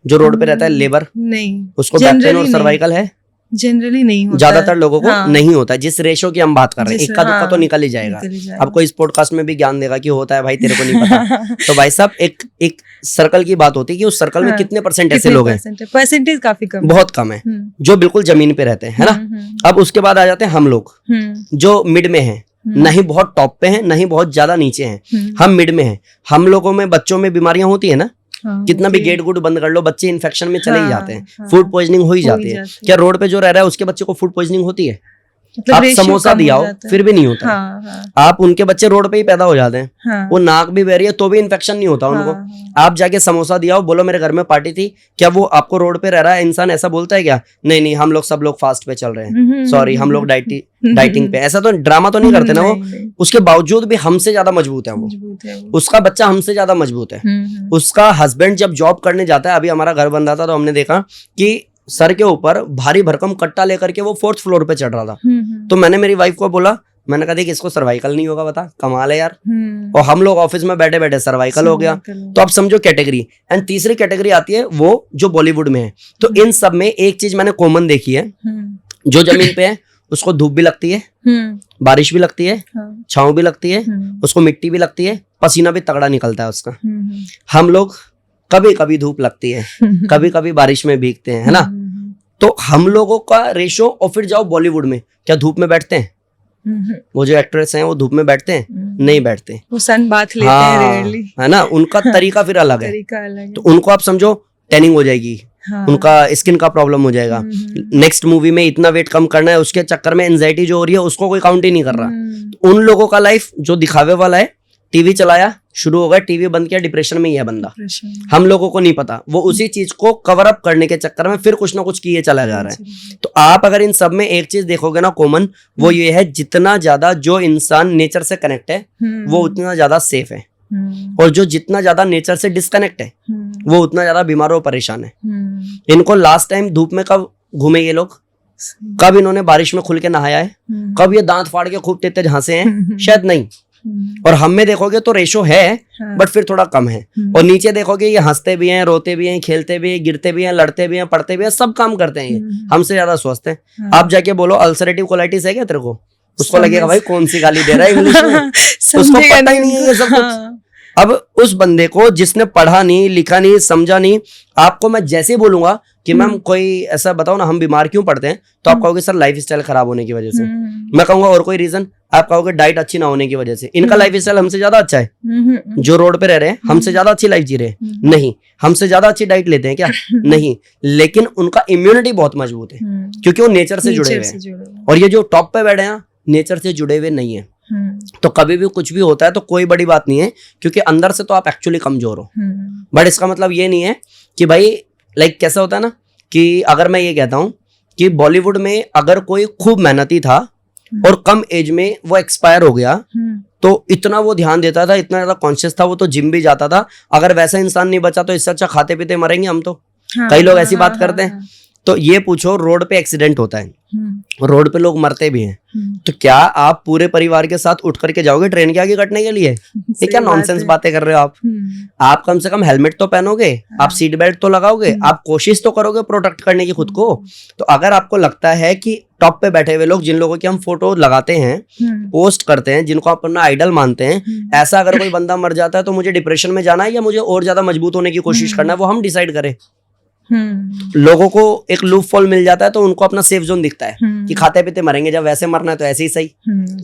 जो रोड पे रहता है लेबर, नहीं, उसको बैक पेन और सर्वाइकल है? जनरली नहीं होता, ज्यादातर लोगों को नहीं होता। जिस रेशो की हम बात कर रहे हैं, इक्का दुक्का तो निकल ही जाएगा। आपको इस पॉडकास्ट में भी ज्ञान देगा कि होता है भाई, तेरे को नहीं पता। तो भाई साहब, एक सर्कल की बात होती है कि उस सर्कल में कितने परसेंट ऐसे लोग हैं? परसेंटेज काफी कम, बहुत कम है, जो बिल्कुल जमीन पे रहते हैं, है ना। अब उसके बाद आ जाते हैं हम लोग, जो मिड में हैं, न ही बहुत टॉप पे हैं, न ही बहुत ज्यादा नीचे हैं, हम मिड में हैं। हम लोगों में, बच्चों में बीमारियां होती है ना, कितना भी गेट गुड बंद कर लो, बच्चे इन्फेक्शन में चले ही जाते हैं, फूड पॉइजनिंग हो ही जाती है। क्या रोड पे जो रह रहा है उसके बच्चे को फूड पॉइजनिंग होती है? आप समोसा दियाओ फिर भी नहीं होता। आप उनके बच्चे रोड पे ही पैदा हो जाते हैं, वो नाक भी बह रही है तो भी इन्फेक्शन नहीं होता उनको। आप जाके समोसा दियाओ, बोलो मेरे घर में पार्टी थी, क्या वो आपको रोड पे रह रहा है इंसान ऐसा बोलता है क्या? नहीं, हम लोग सब लोग फास्ट पे चल रहे हैं, सॉरी हम लोग डाइटिंग पे। ऐसा तो ड्रामा तो नहीं करते ना वो। उसके बावजूद भी हमसे ज्यादा मजबूत है वो, उसका बच्चा हमसे ज्यादा मजबूत है। उसका हस्बैंड जब जॉब करने जाता है, अभी हमारा घर बन रहा था तो हमने देखा कि सर के ऊपर भारी भरकम कट्टा लेकर के वो 4th फ्लोर पे चढ़ रहा था। तो मैंने मेरी वाइफ को बोला, मैंने कहा देख इसको सर्वाइकल नहीं होगा, बता, कमाल है यार। और हम लोग ऑफिस में बैठे बैठे सर्वाइकल हो गया। तो आप समझो कैटेगरी। एंड तीसरी कैटेगरी आती है वो जो बॉलीवुड में है। तो इन सब में एक चीज मैंने कॉमन देखी है, जो जमीन पे है उसको धूप भी लगती है, बारिश भी लगती है, छांव भी लगती है, उसको मिट्टी भी लगती है, पसीना भी तगड़ा निकलता है उसका। हम लोग कभी कभी धूप लगती है, कभी कभी बारिश में भीगते हैं, है ना। तो हम लोगों का रेशो, और फिर जाओ बॉलीवुड में, क्या धूप में बैठते हैं? वो जो एक्ट्रेस हैं वो धूप में बैठते हैं? नहीं बैठते, वो सन बाथ लेते हैं रेयरली, है ना। उनका तरीका फिर अलग है। तो उनको आप समझो टैनिंग हो जाएगी, उनका स्किन का प्रॉब्लम हो जाएगा। नेक्स्ट मूवी में इतना वेट कम करना है, उसके चक्कर में एंजाइटी जो हो रही है उसको कोई काउंट ही नहीं कर रहा। उन लोगों का लाइफ जो दिखावे वाला है, टीवी चलाया, शुरू हो गया, टीवी बंद किया, डिप्रेशन में ही है बंदा। हम लोगों को नहीं पता, वो उसी चीज को कवर अप करने के चक्कर में फिर कुछ ना कुछ किए चला जा रहा है। तो आप अगर इन सब में एक चीज देखोगे ना कॉमन, वो ये है, जितना ज्यादा जो इंसान नेचर से कनेक्ट है वो उतना ज्यादा सेफ है, और जो जितना ज्यादा नेचर से डिस्कनेक्ट है वो उतना ज्यादा बीमार और परेशान है। इनको लास्ट टाइम धूप में कब घूमे ये लोग, कब इन्होंने बारिश में खुल के नहाया है, कब ये दांत फाड़ के खूब तेज हंसे हैं? शायद नहीं। और हम में देखोगे तो रेशो है, बट फिर थोड़ा कम है। और नीचे देखोगे ये हंसते भी हैं, रोते भी हैं, खेलते भी हैं, गिरते भी हैं, लड़ते भी हैं, पढ़ते भी हैं, सब काम करते हैं, ये हमसे ज्यादा स्वस्थ है। आप जाके बोलो अल्सरेटिव कोलाइटिस है क्या तेरे को, उसको लगेगा भाई कौन सी गाली दे रहा है इंग्लिश में, उसको पता ही नहीं है ये सब कुछ। अब उस बंदे को जिसने पढ़ा नहीं, लिखा नहीं, समझा नहीं, आपको मैं जैसे बोलूंगा कि मैम कोई ऐसा बताओ ना हम बीमार क्यों पड़ते हैं, तो आप कहोगे सर लाइफ स्टाइल खराब होने की वजह से। मैं कहूंगा और कोई रीजन, आप कहोगे डाइट अच्छी ना होने की वजह से। इनका लाइफ स्टाइल हमसे ज्यादा अच्छा है, जो रोड पे रह रहे हैं हमसे ज्यादा अच्छी लाइफ जी रहे हैं, नहीं। हमसे ज्यादा अच्छी डाइट लेते हैं क्या, नहीं। लेकिन उनका इम्यूनिटी बहुत मजबूत है, क्योंकि वो नेचर से जुड़े हुए हैं। और ये जो टॉप पे बैठे हैं नेचर से जुड़े हुए नहीं है। तो कभी भी कुछ भी होता है तो कोई बड़ी बात नहीं है, क्योंकि अंदर से तो आप एक्चुअली कमजोर हो। बट इसका मतलब ये नहीं है कि भाई लाइक कैसा होता है ना, कि अगर मैं ये कहता हूं कि बॉलीवुड में अगर कोई खूब मेहनती था और कम एज में वो एक्सपायर हो गया, तो इतना वो ध्यान देता था, इतना ज्यादा कॉन्शियस था, वो तो जिम भी जाता था। अगर वैसा इंसान नहीं बचा तो इससे अच्छा खाते पीते मरेंगे हम तो। कई लोग ऐसी बात करते हैं। तो ये पूछो, रोड पे एक्सीडेंट होता है, रोड पे लोग मरते भी हैं, तो क्या आप पूरे परिवार के साथ उठ करके जाओगे ट्रेन के आगे कटने के लिए? ये क्या नॉनसेंस बातें कर रहे हो आप? आप कम से कम हेलमेट तो पहनोगे, आप सीट बेल्ट तो लगाओगे, आप कोशिश तो करोगे प्रोटेक्ट करने की खुद को। तो अगर आपको लगता है कि टॉप पे बैठे हुए लोग, जिन लोगों की हम फोटो लगाते हैं, पोस्ट करते हैं, जिनको आप अपना आइडल मानते हैं, ऐसा अगर कोई बंदा मर जाता है तो मुझे डिप्रेशन में जाना है या मुझे और ज्यादा मजबूत होने की कोशिश करना है, वो हम डिसाइड करें। लोगों को एक लूप फॉल मिल जाता है तो उनको अपना सेफ जोन दिखता है कि खाते पीते मरेंगे, जब वैसे मरना है तो ऐसे ही सही।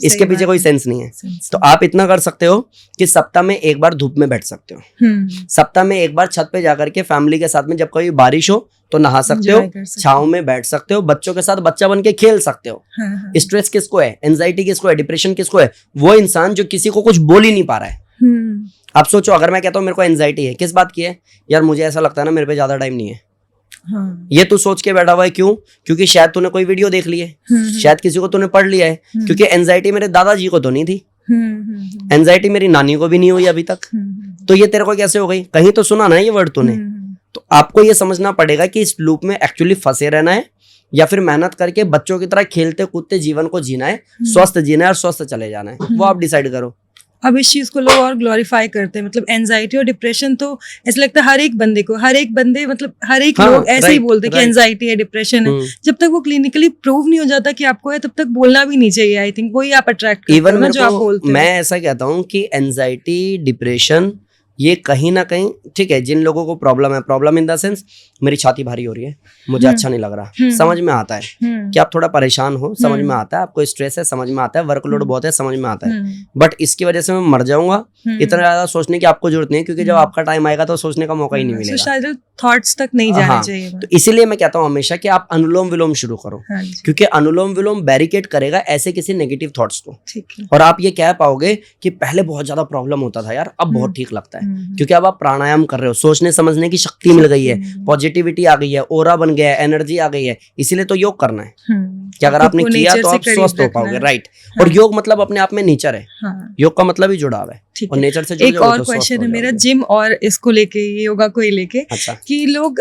इसके पीछे कोई सेंस नहीं है। तो आप इतना कर सकते हो कि सप्ताह में एक बार धूप में बैठ सकते हो, सप्ताह में एक बार छत पे जाकर के फैमिली के साथ में, जब कभी बारिश हो तो नहा सकते हो, छांव में बैठ सकते हो, बच्चों के साथ बच्चा बन के खेल सकते हो। स्ट्रेस किसको है, एंजाइटी किसको है, डिप्रेशन किसको है? वो इंसान जो किसी को कुछ बोल ही नहीं पा रहा है। आप सोचो, अगर मैं कहता हूँ मेरे को एंजाइटी है, किस बात की है? यार मुझे ऐसा लगता है ना मेरे पे ज्यादा टाइम नहीं है। ये तू सोच के बैठा हुआ है, क्यों? क्योंकि शायद तूने कोई वीडियो देख ली है, शायद किसी को तूने पढ़ लिया है। क्योंकि एंजाइटी मेरे दादाजी को तो नहीं थी, एंजाइटी मेरी नानी को भी नहीं हुई अभी तक, तो ये तेरे को कैसे हो गई? कहीं तो सुना ना ये वर्ड तूने। तो आपको ये समझना पड़ेगा कि इस लूप में एक्चुअली फंसे रहना है या फिर मेहनत करके बच्चों की तरह खेलते कूदते जीवन को जीना है, स्वस्थ जीना है और स्वस्थ चले जाना है। वो आप डिसाइड करो। अब इस चीज को लोग और ग्लोरीफाई करते हैं, मतलब एंजाइटी और डिप्रेशन तो ऐसा लगता है हर एक बंदे को, हर एक बंदे मतलब हर एक लोग ऐसे ही बोलते हैं कि एंजाइटी है, डिप्रेशन है। जब तक वो क्लिनिकली प्रूव नहीं हो जाता कि आपको है, तब तक बोलना भी नहीं चाहिए। आई थिंक वही आप अट्रैक्ट करते हो ना जो आप बोलते हो। मैं ऐसा कहता हूँ कि एंजाइटी, डिप्रेशन ये कहीं ना कहीं ठीक है, जिन लोगों को प्रॉब्लम है, प्रॉब्लम इन द सेंस मेरी छाती भारी हो रही है, मुझे अच्छा नहीं लग रहा, समझ में आता है कि आप थोड़ा परेशान हो, समझ में आता है, आपको स्ट्रेस है, समझ में आता है, वर्कलोड बहुत है, समझ में आता है। बट इसकी वजह से मैं मर जाऊंगा, इतना ज्यादा सोचने की आपको जरूरत नहीं है, क्योंकि जब आपका टाइम आएगा तो सोचने का मौका ही नहीं मिलेगा, थॉट्स तक नहीं जाना चाहिए। तो इसीलिए मैं कहता हूँ हमेशा कि आप अनुलोम विलोम शुरू करो, क्योंकि अनुलोम विलोम बैरिकेड करेगा ऐसे किसी नेगेटिव थॉट्स को। और आप ये कह पाओगे कि पहले बहुत ज्यादा प्रॉब्लम होता था यार, अब बहुत ठीक लगता है, क्योंकि अब आप प्राणायाम कर रहे हो, सोचने समझने की शक्ति मिल गई है, पॉजिटिविटी आ गई है, ओरा बन गया है, एनर्जी आ गई है। इसीलिए तो योग करना है कि अगर आपने किया तो आप स्वस्थ हो पाओगे, राइट। और योग मतलब अपने आप में नेचर है, योग का मतलब ही जुड़ाव है और नेचर से। एक और क्वेश्चन है मेरा जिम और इसको लेके, योगा को ही लेके, कि लोग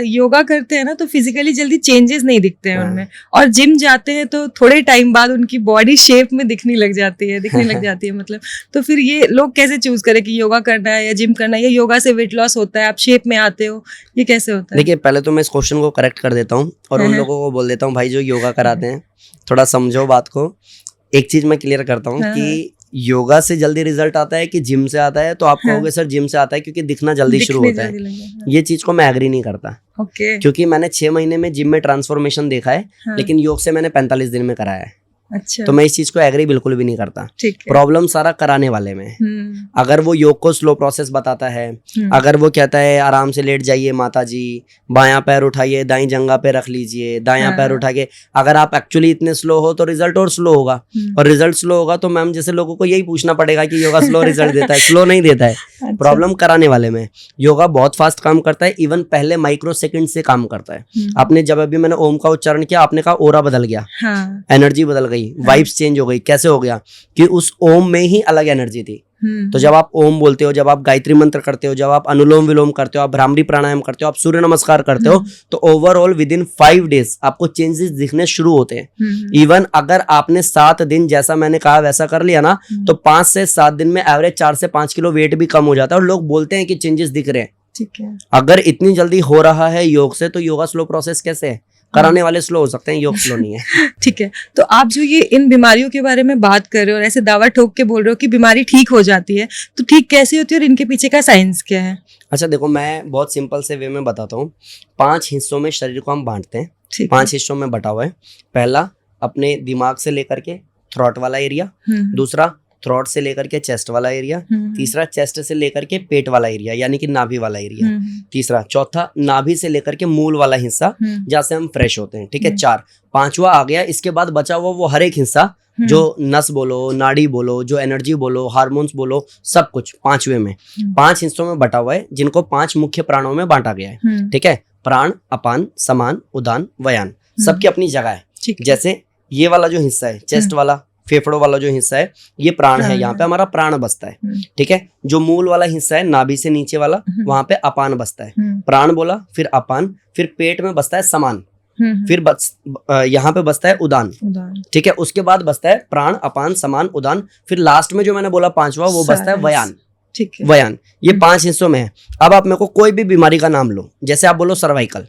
योगा करते हैं ना तो फिजिकली जल्दी चेंजेस नहीं दिखते हैं उनमें, और जिम जाते हैं तो थोड़े टाइम बाद उनकी बॉडी शेप में दिखने लग जाती है मतलब। तो फिर ये लोग कैसे चूज करें कि योगा करना है या जिम करना है, या योगा से वेट लॉस होता है, आप शेप में आते हो, ये कैसे होता है? देखिए, पहले तो मैं इस क्वेश्चन को करेक्ट कर देता हूँ और उन लोगों को बोल देता हूँ भाई जो योगा कराते हैं थोड़ा समझो बात को। एक चीज मैं क्लियर करता हूँ कि योगा से जल्दी रिजल्ट आता है कि जिम से आता है, तो आप कहोगे सर जिम से आता है क्योंकि दिखना जल्दी शुरू होता है। ये चीज को मैं एग्री नहीं करता, क्योंकि मैंने 6 महीने में जिम में ट्रांसफॉर्मेशन देखा है, लेकिन योग से मैंने 45 दिन में कराया है। अच्छा। तो मैं इस चीज को एग्री बिल्कुल भी नहीं करता। ठीक है। प्रॉब्लम सारा कराने वाले में है। अगर वो योग को स्लो प्रोसेस बताता है, अगर वो कहता है आराम से लेट जाइए माता जी, बायां पैर उठाइए, दाईं जंघा पे रख लीजिए, दायां पैर उठा के, अगर आप एक्चुअली इतने स्लो हो तो रिजल्ट और स्लो होगा, और रिजल्ट स्लो होगा तो मैम जैसे लोगों को यही पूछना पड़ेगा कि योगा स्लो रिजल्ट देता है, स्लो नहीं देता है। अच्छा। प्रॉब्लम कराने वाले में। योगा बहुत फास्ट काम करता है, इवन पहले माइक्रो सेकंड से काम करता है। आपने जब अभी मैंने ओम का उच्चारण किया, आपने कहा ओरा बदल गया, हाँ। एनर्जी बदल गई, वाइब्स चेंज हो गई। कैसे हो गया? कि उस ओम में ही अलग एनर्जी थी। तो जब आप ओम बोलते हो, जब आप गायत्री मंत्र करते हो, जब आप अनुलोम विलोम करते हो, आप भ्रामरी प्राणायाम करते हो, आप सूर्य नमस्कार करते हो, तो ओवरऑल विद इन 5 डेज आपको चेंजेस दिखने शुरू होते हैं। इवन अगर आपने 7 दिन जैसा मैंने कहा वैसा कर लिया ना, तो 5 से 7 दिन में एवरेज 4 से 5 किलो वेट भी कम हो जाता है, और लोग बोलते हैं कि चेंजेस दिख रहे हैं। ठीक है। अगर इतनी जल्दी हो रहा है योग से, तो योगा स्लो प्रोसेस कैसे है? कराने वाले स्लो हो सकते हैं, योग स्लो नहीं है। ठीक है। तो आप जो ये इन बीमारियों के बारे में बात कर रहे हो और ऐसे दावा ठोक के बोल रहे हो कि बीमारी ठीक हो जाती है, तो ठीक कैसे होती है और इनके पीछे का साइंस क्या है? अच्छा देखो, मैं बहुत सिंपल से वे में बताता हूँ। 5 हिस्सों में शरीर को हम बांटते हैं। 5 हिस्सों में बटा हुआ है। पहला अपने दिमाग से लेकर के थ्रॉट वाला एरिया, दूसरा थ्रॉट से लेकर के चेस्ट वाला एरिया, तीसरा चेस्ट से लेकर के पेट वाला एरिया यानी कि नाभि वाला एरिया, तीसरा, चौथा नाभि से लेकर के मूल वाला हिस्सा जहाँ से हम फ्रेश होते हैं। ठीक है, 4, 5वां आ गया। इसके बाद बचा हुआ वो हर एक हिस्सा, जो नस बोलो, नाड़ी बोलो, जो एनर्जी बोलो, हार्मोन्स बोलो, सब कुछ 5वें में 5 हिस्सों में बटा हुआ है, जिनको 5 मुख्य प्राणों में बांटा गया है। ठीक है, प्राण, अपान, समान, उदान, व्यान, सबकी अपनी जगह है। जैसे ये वाला जो हिस्सा है, चेस्ट वाला, फेफड़ों वाला जो हिस्सा है, ये प्राण है, यहाँ पे हमारा प्राण बसता है। ठीक है, जो मूल वाला हिस्सा है, नाभि से नीचे वाला, वहां पे अपान बसता है। प्राण बोला, फिर अपान, फिर पेट में बसता है समान, फिर यहाँ पे बसता है उदान। ठीक है, उसके बाद बसता है प्राण, अपान, समान, उदान, फिर लास्ट में जो मैंने बोला 5वां, वो बसता है व्यान। ठीक है, व्यान। ये 5 हिस्सों में है। अब आप मेरे को कोई भी बीमारी का नाम लो, जैसे आप बोलो सर्वाइकल,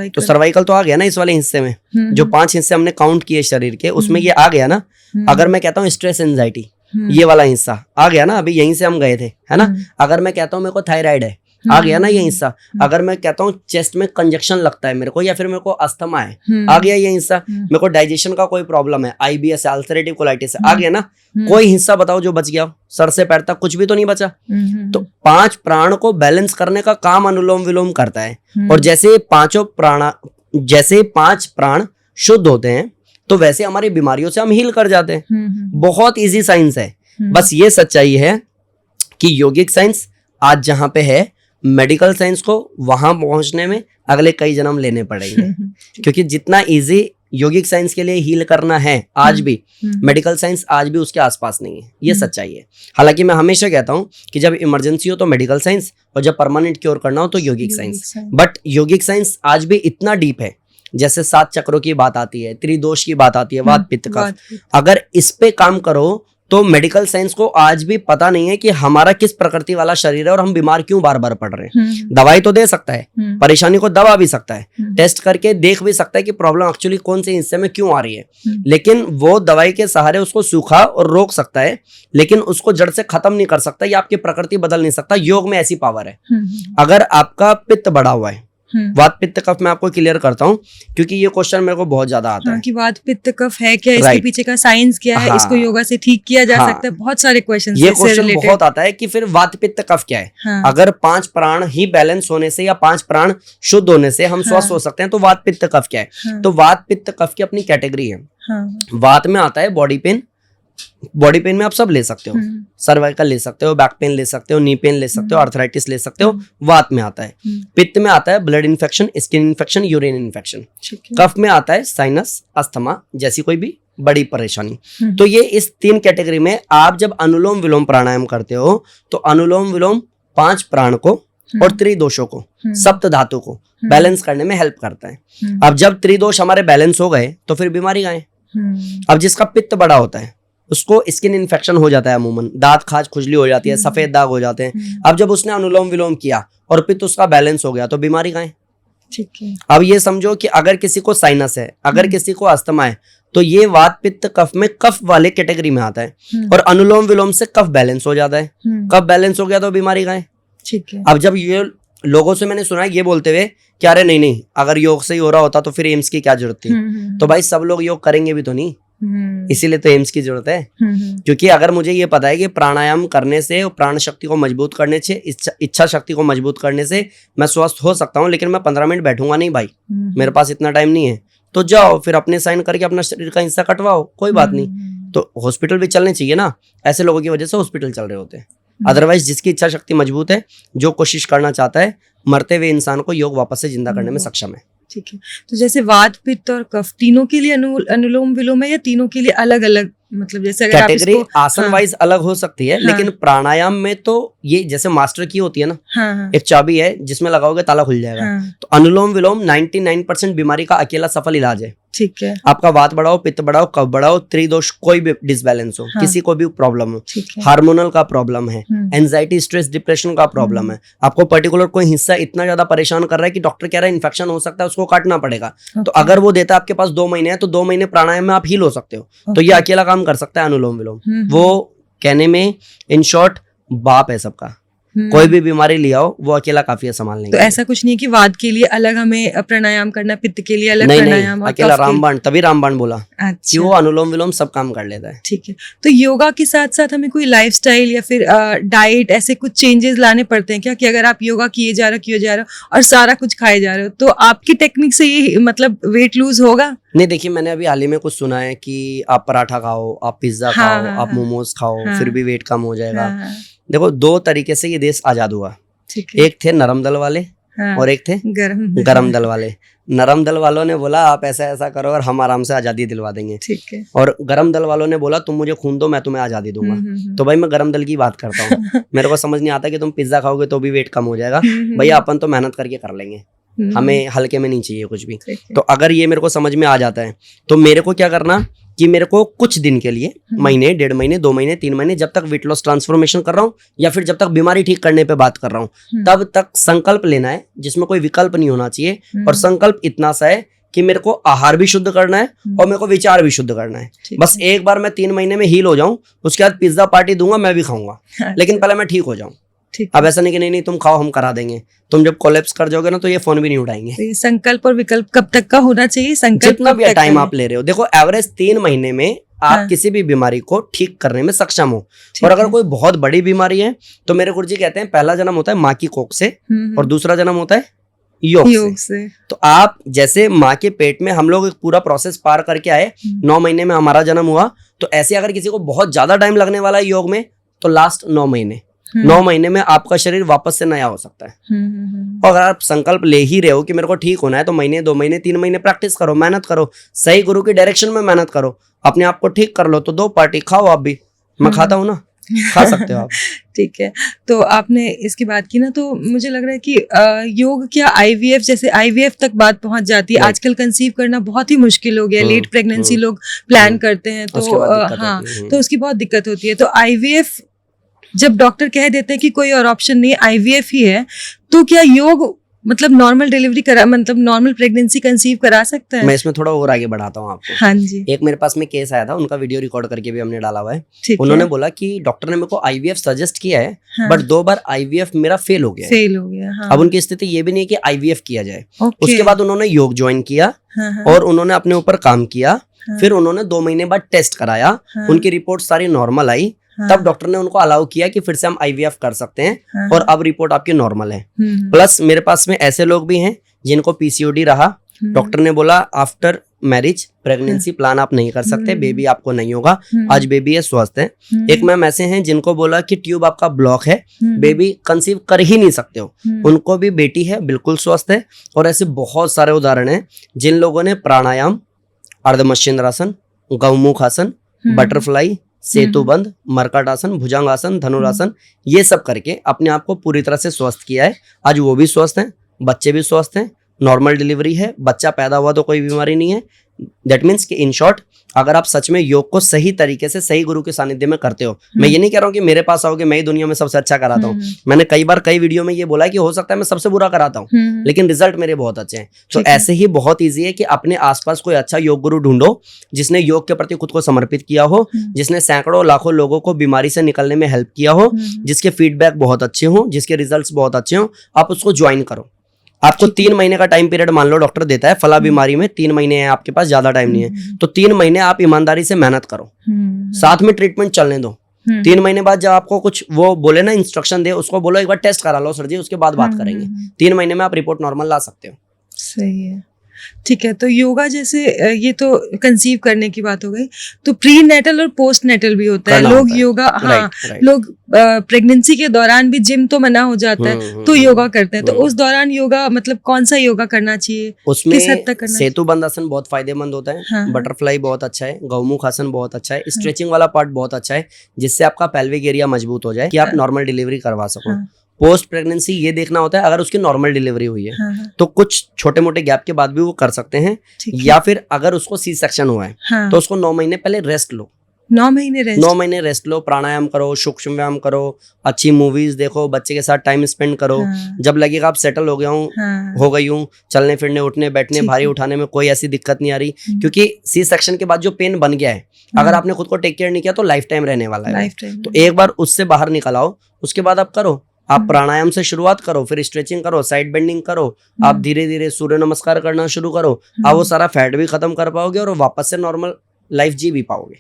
तो सर्वाइकल तो आ गया ना इस वाले हिस्से में। जो 5 हिस्से हमने काउंट किए शरीर के, उसमें ये आ गया ना। अगर मैं कहता हूँ स्ट्रेस एंजाइटी, ये वाला हिस्सा आ गया ना, अभी यहीं से हम गए थे, है ना। अगर मैं कहता हूँ मेरे को थायराइड है, आ गया ना ये हिस्सा। अगर मैं कहता हूँ चेस्ट में कंजक्शन लगता है मेरे को, या फिर मेरे को अस्थमा है, आ गया ये हिस्सा। मेरे को डाइजेशन का कोई प्रॉब्लम है, IBS है, अल्सरेटिव कोलाइटिस है, आ गया ना। कोई हिस्सा बताओ जो बच गया, सर से पैर तक कुछ भी तो नहीं बचा। तो 5 प्राण को बैलेंस करने का काम अनुलोम विलोम करता है। और जैसे 5 प्राण शुद्ध होते हैं, तो वैसे हमारी बीमारियों से हम हील कर जाते हैं। बहुत इजी साइंस है। बस ये सच्चाई है कि योगिक साइंस आज जहां पे है, मेडिकल साइंस को वहां पहुंचने में अगले कई जन्म लेने पड़ेंगे। क्योंकि जितना इजी योगिक साइंस के लिए हील करना है आज भी, मेडिकल साइंस आज भी उसके आसपास नहीं है। ये सच्चाई है। हालांकि मैं हमेशा कहता हूं कि जब इमरजेंसी हो तो मेडिकल साइंस, और जब परमानेंट क्योर करना हो तो योगिक साइंस। बट योगिक साइंस आज भी इतना डीप है। जैसे 7 चक्रों की बात आती है, त्रिदोष की बात आती है, वात पित्त कफ, अगर इस पे काम करो तो मेडिकल साइंस को आज भी पता नहीं है कि हमारा किस प्रकृति वाला शरीर है और हम बीमार क्यों बार बार पड़ रहे हैं। दवाई तो दे सकता है, परेशानी को दबा भी सकता है, टेस्ट करके देख भी सकता है कि प्रॉब्लम एक्चुअली कौन से हिस्से में क्यों आ रही है, लेकिन वो दवाई के सहारे उसको सूखा और रोक सकता है, लेकिन उसको जड़ से खत्म नहीं कर सकता। या आपकी प्रकृति बदल नहीं सकता। योग में ऐसी पावर है। अगर आपका पित्त बढ़ा हुआ है, वात पित्त कफ मैं आपको क्लियर करता हूँ, क्योंकि ये क्वेश्चन मेरे को बहुत ज्यादा आता है कि वात पित्त कफ है क्या, इसके पीछे का साइंस क्या है, इसको योगा से ठीक किया जा सकता है। बहुत सारे क्वेश्चन ये क्वेश्चन बहुत आता है कि फिर वात पित्त कफ क्या है। अगर 5 प्राण ही बैलेंस होने से या 5 प्राण शुद्ध होने से हम स्वस्थ हो सकते हैं, तो वात पित्त कफ क्या है। तो वात पित्त कफ की अपनी कैटेगरी है। वात में आता है बॉडी पेन। बॉडी पेन में आप सब ले सकते हो, सर्वाइकल ले सकते हो, बैक पेन ले सकते हो, नी पेन ले सकते हो, आर्थराइटिस ले सकते हो। वात में आता है। पित्त में आता है blood infection, skin infection, urine infection. कफ में आता है साइनस, अस्थमा जैसी कोई भी बड़ी परेशानी। तो ये इस 3 कैटेगरी में आप जब अनुलोम विलोम प्राणायाम करते हो, तो अनुलोम विलोम 5 प्राण को और त्रिदोषों को, सप्त धातु को बैलेंस करने में हेल्प करता है। अब जब त्रिदोष हमारे बैलेंस हो गए, तो फिर बीमारी कहाँ है। अब जिसका पित्त बड़ा होता है उसको स्किन इन्फेक्शन हो जाता है, अमूमन दांत खाज खुजली हो जाती है, सफेद दाग हो जाते हैं। अब जब उसने अनुलोम विलोम किया और पित्त उसका बैलेंस हो गया, तो बीमारी कहाँ है। ठीक है। अब ये समझो कि अगर किसी को साइनस है, अगर किसी को अस्थमा है, तो ये वात पित्त कफ में कफ वाले कैटेगरी में आता है। और अनुलोम विलोम से कफ बैलेंस हो जाता है। कफ बैलेंस हो गया तो बीमारी कहाँ है। ठीक है। अब जब ये लोगों से मैंने सुना है ये बोलते हुए कि अरे नहीं, अगर योग से ही हो रहा होता तो फिर एम्स की क्या जरूरत थी। तो भाई सब लोग योग करेंगे भी तो नहीं। इसीलिए तो एम्स की जरूरत है, क्योंकि अगर मुझे ये पता है कि प्राणायाम करने से और प्राण शक्ति को मजबूत करने से, इच्छा शक्ति को मजबूत करने से मैं स्वस्थ हो सकता हूँ, लेकिन मैं 15 मिनट बैठूंगा नहीं भाई, मेरे पास इतना टाइम नहीं है, तो जाओ फिर अपने साइन करके अपना शरीर का हिस्सा कटवाओ, कोई बात नहीं। तो हॉस्पिटल भी चलने चाहिए ना, ऐसे लोगों की वजह से हॉस्पिटल चल रहे होते हैं। अदरवाइज जिसकी इच्छा शक्ति मजबूत है, जो कोशिश करना चाहता है, मरते हुए इंसान को योग वापस से जिंदा करने में सक्षम है। ठीक है, तो जैसे वात, पित्त और कफ तीनों के लिए अनुलोम विलोम है या तीनों के लिए अलग अलग, मतलब जैसे अगर कैटेगरी आसन वाइज अलग हो सकती है, लेकिन प्राणायाम में तो ये जैसे मास्टर की होती है ना, एक चाबी है जिसमें लगाओगे ताला खुल जाएगा। तो अनुलोम विलोम 99% बीमारी का अकेला सफल इलाज है। ठीक है, आपका वात बढ़ाओ, पित्त बढ़ाओ, कफ बढ़ाओ, त्रिदोष कोई भी डिसबैलेंस हो, किसी को भी प्रॉब्लम हो, हार्मोनल का प्रॉब्लम है, एंजाइटी, स्ट्रेस, डिप्रेशन का प्रॉब्लम है, आपको पर्टिकुलर कोई हिस्सा इतना ज्यादा परेशान कर रहा है कि डॉक्टर कह रहा है इन्फेक्शन हो सकता है, उसको काटना पड़ेगा, तो अगर वो देता है आपके पास 2 महीने है, तो 2 महीने प्राणायाम में आप हील हो सकते हो। तो ये अकेला काम कर सकता है अनुलोम विलोम। वो कहने में इन शॉर्ट बाप है सबका, कोई भी बीमारी ले आओ वो अकेला काफी है संभालने। तो ऐसा कुछ नहीं है कि वात के लिए अलग हमें प्राणायाम करना, पित्त के लिए अलग प्राणायाम, नहीं, अकेला रामबाण, तभी रामबाण बोला। अच्छा, कि वो अनुलोम विलोम सब काम कर लेता है। ठीक है, तो योगा के साथ साथ हमें कोई लाइफस्टाइल या फिर डाइट ऐसे कुछ चेंजेस लाने पड़ते हैं क्या, कि अगर आप योगा किए जा रहे हो और सारा कुछ खाए जा रहे हो, तो आपकी टेक्निक से ये मतलब वेट लूज होगा? नहीं, देखिए मैंने अभी हाल ही में कुछ सुना है कि आप पराठा खाओ, आप पिज्जा खाओ, आप मोमोज खाओ, फिर भी वेट कम हो जाएगा। देखो 2 तरीके से ये देश आजाद हुआ। एक थे नरम दल वाले और एक थे गरम दल वाले। नरम दल वालों ने बोला आप ऐसा ऐसा करो और हम आराम से आजादी दिलवा देंगे। ठीक है। और गरम दल वालों ने बोला तुम मुझे खून दो, मैं तुम्हें आजादी दूंगा। तो भाई मैं गरम दल की बात करता हूँ। मेरे को समझ नहीं आता कि तुम पिज्जा खाओगे तो भी वेट कम हो जाएगा। भैया अपन तो मेहनत करके कर लेंगे, हमें हल्के में नहीं चाहिए कुछ भी। तो अगर ये मेरे को समझ में आ जाता है तो मेरे को क्या करना कि मेरे को कुछ दिन के लिए, महीने, 1.5 महीने, 2 महीने, 3 महीने, जब तक वेट लॉस ट्रांसफॉर्मेशन कर रहा हूँ या फिर जब तक बीमारी ठीक करने पे बात कर रहा हूँ, तब तक संकल्प लेना है जिसमें कोई विकल्प नहीं होना चाहिए। और संकल्प इतना सा है कि मेरे को आहार भी शुद्ध करना है और मेरे को विचार भी शुद्ध करना है। बस एक बार मैं 3 महीने में हील हो जाऊं, उसके बाद पिज्जा पार्टी दूंगा, मैं भी खाऊंगा, लेकिन पहले मैं ठीक हो जाऊं। अब ऐसा नहीं कि नहीं तुम खाओ हम करा देंगे। तुम जब कोलैप्स कर जाओगे ना तो ये फोन भी नहीं उठाएंगे। तो ये संकल्प और विकल्प कब तक का होना चाहिए? संकल्प जितना भी टाइम आप ले रहे हो, देखो एवरेज 3 महीने में आप किसी भी बीमारी को ठीक करने में सक्षम हो। और अगर कोई बहुत बड़ी बीमारी है तो मेरे गुरुजी कहते हैं पहला जन्म होता है माँ की कोख से और दूसरा जन्म होता है योग से। तो आप जैसे माँ के पेट में हम लोग एक पूरा प्रोसेस पार करके आए, 9 महीने में हमारा जन्म हुआ, तो ऐसे अगर किसी को बहुत ज्यादा टाइम लगने वाला है योग में तो लास्ट 9 महीने 9 महीने में आपका शरीर वापस से नया हो सकता है। और अगर आप संकल्प ले ही रहे हो कि मेरे को ठीक होना है तो महीने, 2 महीने, 3 महीने प्रैक्टिस करो, मेहनत करो, सही गुरु की डायरेक्शन में मेहनत करो, अपने आप को ठीक कर लो। तो 2 पार्टी खाओ, आप भी, मैं खाता हूँ ना, खा सकते हो आप। ठीक है, तो आपने इसकी बात की ना, तो मुझे लग रहा है कि योग क्या IVF, जैसे IVF तक बात पहुंच जाती है। आजकल कंसीव करना बहुत ही मुश्किल हो गया, लेट प्रेगनेंसी लोग प्लान करते हैं, तो हाँ, तो उसकी बहुत दिक्कत होती है। तो IVF जब डॉक्टर कह देते हैं कि कोई और ऑप्शन नहीं, IVF ही है, तो क्या योग मतलब नॉर्मल डिलीवरी करा, मतलब नॉर्मल प्रेगनेंसी कंसीव करा सकता है? मैं इसमें थोड़ा और आगे बढ़ाता हूँ आपको। हाँ जी। एक मेरे पास में केस आया था, उनका वीडियो रिकॉर्ड करके भी हमने डाला हुआ है। उन्होंने बोला कि डॉक्टर ने मेरे को IVF सजेस्ट किया है, बट 2 बार IVF मेरा फेल हो गया। हाँ। अब उनकी स्थिति ये भी नहीं है कि IVF किया जाए। उसके बाद उन्होंने योग ज्वाइन किया और उन्होंने अपने ऊपर काम किया। फिर उन्होंने 2 महीने बाद टेस्ट कराया, उनकी रिपोर्ट सारी नॉर्मल आई। तब डॉक्टर ने उनको अलाउ किया कि फिर से हम IVF कर सकते हैं और अब रिपोर्ट आपकी नॉर्मल है। प्लस मेरे पास में ऐसे लोग भी हैं जिनको PCOD रहा, डॉक्टर ने बोला आफ्टर मैरिज प्रेगनेंसी प्लान आप नहीं कर सकते, बेबी आपको नहीं होगा, आज बेबी है, स्वस्थ है। एक मैम ऐसे हैं जिनको बोला कि ट्यूब आपका ब्लॉक है, बेबी कंसीव कर ही नहीं सकते हो, उनको भी बेटी है, बिल्कुल स्वस्थ है। और ऐसे बहुत सारे उदाहरण हैं जिन लोगों ने प्राणायाम, अर्धमश्चेंद्रासन, गौमुख आसन, बटरफ्लाई, सेतुबंध, मर्कटासन, भुजंगासन, धनुरासन, ये सब करके अपने आप को पूरी तरह से स्वस्थ किया है। आज वो भी स्वस्थ हैं, बच्चे भी स्वस्थ हैं, नॉर्मल डिलीवरी है, बच्चा पैदा हुआ तो कोई बीमारी नहीं है। दैट मीन्स कि इन शॉर्ट अगर आप सच में योग को सही तरीके से सही गुरु के सानिध्य में करते हो, मैं ये नहीं कह रहा हूँ कि मेरे पास आओगे मैं ही दुनिया में सबसे अच्छा कराता हूँ। मैंने कई बार कई वीडियो में ये बोला है कि हो सकता है मैं सबसे बुरा कराता हूँ, लेकिन रिजल्ट मेरे बहुत अच्छे हैं। तो ऐसे ही बहुत ईजी है कि अपने आसपास कोई अच्छा योग गुरु ढूंढो जिसने योग के प्रति खुद को समर्पित किया हो, जिसने सैकड़ों लाखों लोगों को बीमारी से निकलने में हेल्प किया हो, जिसके फीडबैक बहुत अच्छे हो, जिसके रिजल्ट बहुत अच्छे हो, आप उसको ज्वाइन करो। आपको 3 महीने का टाइम पीरियड मान लो डॉक्टर देता है, फला बीमारी में 3 महीने है आपके पास, ज्यादा टाइम नहीं है, तो 3 महीने आप ईमानदारी से मेहनत करो, साथ में ट्रीटमेंट चलने दो। 3 महीने बाद जब आपको कुछ वो बोले ना, इंस्ट्रक्शन दे, उसको बोलो एक बार टेस्ट करा लो सर जी, उसके बाद बात करेंगे। 3 महीने में आप रिपोर्ट नॉर्मल ला सकते हो। सही है, ठीक है। तो योगा जैसे ये तो कंसीव करने की बात हो गई, तो प्री नेटल और पोस्ट नेटल भी होता है। लोग योगा, हाँ, लोग प्रेगनेंसी के दौरान भी, जिम तो मना हो जाता है तो योगा करते हैं, तो उस दौरान योगा मतलब कौन सा योगा करना चाहिए, उसमें किस हद तक करना? सेतु बंद आसन बहुत फायदेमंद होता है, हाँ। बटरफ्लाई बहुत अच्छा है, गौमुख आसन बहुत अच्छा है, स्ट्रेचिंग वाला पार्ट बहुत अच्छा है, जिससे आपका पेल्विक एरिया मजबूत हो जाए कि आप नॉर्मल डिलीवरी करवा सको। पोस्ट प्रेगनेंसी ये देखना होता है, अगर उसकी नॉर्मल डिलीवरी हुई है, हाँ। तो कुछ छोटे मोटे गैप के बाद भी वो कर सकते हैं, या फिर अगर उसको सी सेक्शन हुआ है, हाँ। तो उसको 9 महीने पहले रेस्ट लो। 9 महीने रेस्ट लो, प्राणायाम करो, सूक्ष्म व्यायाम करो, अच्छी मूवीज देखो, बच्चे के साथ टाइम स्पेंड करो, हाँ। जब लगेगा आप सेटल हो गया हूँ, हाँ। हो गई हूँ, चलने फिरने उठने बैठने भारी उठाने में कोई ऐसी दिक्कत नहीं आ रही, क्योंकि सी सेक्शन के बाद जो पेन बन गया है, अगर आपने खुद को टेक केयर नहीं किया तो लाइफ टाइम रहने वाला है। तो एक बार उससे बाहर निकल आओ, उसके बाद आप करो, आप प्राणायाम से शुरुआत करो, फिर स्ट्रेचिंग करो, साइड बेंडिंग करो, आप धीरे धीरे सूर्य नमस्कार करना शुरू करो, आप वो सारा फैट भी खत्म कर पाओगे और वापस से नॉर्मल लाइफ जी भी पाओगे।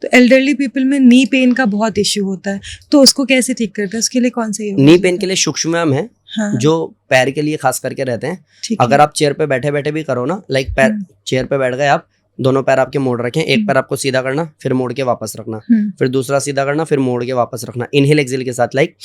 तो एल्डरली पीपल में नी पेन का बहुत इश्यू होता है, तो उसको कैसे ठीक करते हैं? उसके लिए कौन सा योगा? नी पेन के लिए सूक्ष्म व्यायाम है, हाँ। जो पैर के लिए खास करके रहते हैं। अगर आप चेयर पे बैठे बैठे भी करो ना, लाइक पैर चेयर पे बैठ गए आप, दोनों पैर आपके मोड़ रखें, एक पैर आपको सीधा करना, फिर मोड़ के वापस रखना, फिर दूसरा सीधा करना, फिर मोड़ के वापस रखना, इनहेल एक्सहेल के साथ, लाइक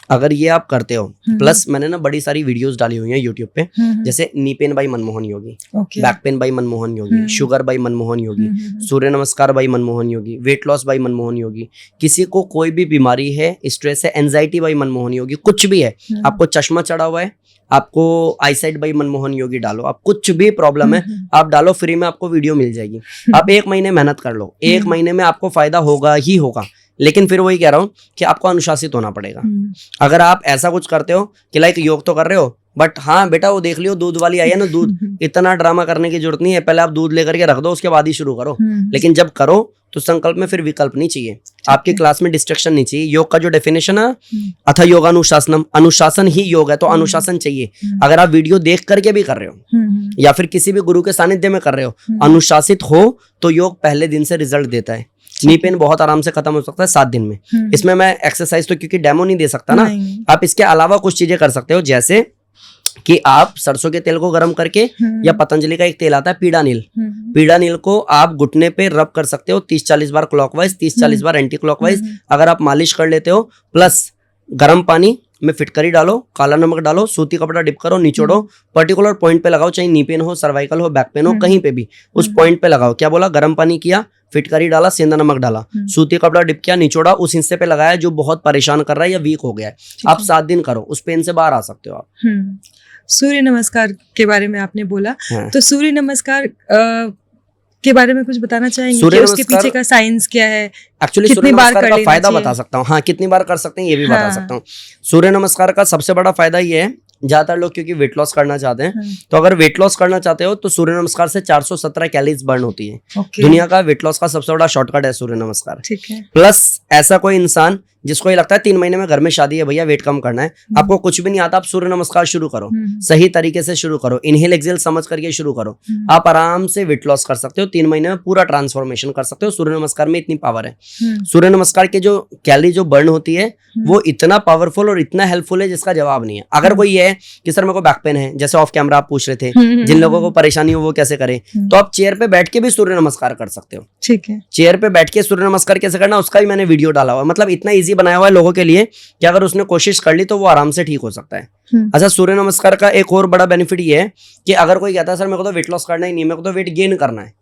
अगर ये आप करते हो, प्लस मैंने ना बड़ी सारी वीडियोस डाली हुई हैं यूट्यूब पे, जैसे knee pain by Manmohan Yogi, back pain by Manmohan Yogi, sugar by Manmohan Yogi, surya namaskar by Manmohan Yogi, weight loss by Manmohan Yogi, किसी को कोई भी बीमारी है, स्ट्रेस है, एंजाइटी बाई मनमोहन योगी, कुछ भी है, आपको चश्मा चढ़ा हुआ है, आपको आईसाइट बाई मनमोहन योगी डालो, आप कुछ भी प्रॉब्लम है आप डालो, फ्री में आपको वीडियो मिल जाएगी। आप 1 महीने मेहनत कर लो, 1 महीने में आपको फायदा होगा ही होगा, लेकिन फिर वही कह रहा हूँ कि आपको अनुशासित होना पड़ेगा। अगर आप ऐसा कुछ करते हो कि लाइक योग तो कर रहे हो, बट हाँ बेटा वो देख लियो दूध वाली आई है ना, दूध, इतना ड्रामा करने की जरूरत नहीं है, पहले आप दूध लेकर के रख दो, उसके बाद ही शुरू करो। लेकिन जब करो तो संकल्प में फिर विकल्प नहीं चाहिए, आपकी क्लास में डिस्ट्रैक्शन नहीं चाहिए। योग का जो डेफिनेशन है, अथ योगानुशासनम, अनुशासन ही योग है, तो अनुशासन चाहिए। अगर आप वीडियो देख करके भी कर रहे हो या फिर किसी भी गुरु के सानिध्य में कर रहे हो, अनुशासित हो तो योग पहले दिन से रिजल्ट देता है। नी पेन बहुत आराम से खत्म हो सकता है 7 दिन में। इसमें मैं एक्सरसाइज तो क्योंकि डेमो नहीं दे सकता ना, आप इसके अलावा कुछ चीजें कर सकते हो, जैसे कि आप सरसों के तेल को गर्म करके, या पतंजलि का एक तेल आता है पीड़ा नील, पीड़ा नील को आप घुटने पे रब कर सकते हो 30-40 बार क्लॉकवाइज, 30-40 बार एंटी क्लॉकवाइज। अगर आप मालिश कर लेते हो, प्लस गर्म पानी में फिटकरी डालो, काला नमक डालो, सूती कपड़ा डिप करो, निचोड़ो, पर्टिकुलर पॉइंट पे लगाओ, चाहे नी पेन हो, सर्वाइकल हो, बैक पेन हो, कहीं पे भी उस पॉइंट पे लगाओ। क्या बोला? गर्म पानी किया, फिटकरी डाला, सेंधा नमक डाला, सूती कपड़ा डिप किया, निचोड़ा, उस हिस्से पे लगाया जो बहुत परेशान कर रहा है या वीक हो गया है। आप 7 दिन करो, उस पेन से बाहर आ सकते हो आप। सूर्य नमस्कार के बारे में आपने बोला, तो सूर्य नमस्कार के बारे में कुछ बताना चाहेंगे कि उसके पीछे का साइंस क्या है? एक्चुअली सूर्य नमस्कार का फायदा बता सकता हूँ, हाँ, कितनी बार कर सकते हैं ये भी बता सकता हूँ। सूर्य नमस्कार का सबसे बड़ा फायदा ये है, ज्यादातर लोग क्योंकि वेट लॉस करना चाहते हैं, तो अगर वेट लॉस करना चाहते हो तो सूर्य नमस्कार से 417 कैलोरीज बर्न होती है। दुनिया का वेट लॉस का सबसे बड़ा शॉर्टकट है सूर्य नमस्कार। ठीक है। प्लस ऐसा कोई इंसान जिसको ये लगता है 3 महीने में घर में शादी है, भैया वेट कम करना है, आपको कुछ भी नहीं आता, आप सूर्य नमस्कार शुरू करो, सही तरीके से शुरू करो, इनहेल एक्सहेल समझ करके शुरू करो, आप आराम से वेट लॉस कर सकते हो, 3 महीने में पूरा ट्रांसफॉर्मेशन कर सकते हो। सूर्य नमस्कार में इतनी पावर है। सूर्य नमस्कार के जो कैलोरी जो बर्न होती है वो इतना पावरफुल और इतना हेल्पफुल है जिसका जवाब नहीं है। अगर कोई ये है कि सर मेरे को बैक पेन है, जैसे ऑफ कैमरा आप पूछ रहे थे, जिन लोगों को परेशानी हो वो कैसे करे, तो आप चेयर पे बैठ के भी सूर्य नमस्कार कर सकते हो। ठीक है। चेयर पे बैठ के सूर्य नमस्कार कैसे करना उसका भी मैंने वीडियो डाला हुआ है, मतलब इतना इजी बनाया हुआ है लोगों के लिए कि अगर उसने कोशिश कर ली तो वो आराम से ठीक हो सकता है। अच्छा, सूर्य नमस्कार का एक और बड़ा बेनिफिट ये है कि अगर कोई कहता है सर मेरे को तो वेट लॉस करना ही नहीं, मेरे को तो वेट गेन करना है,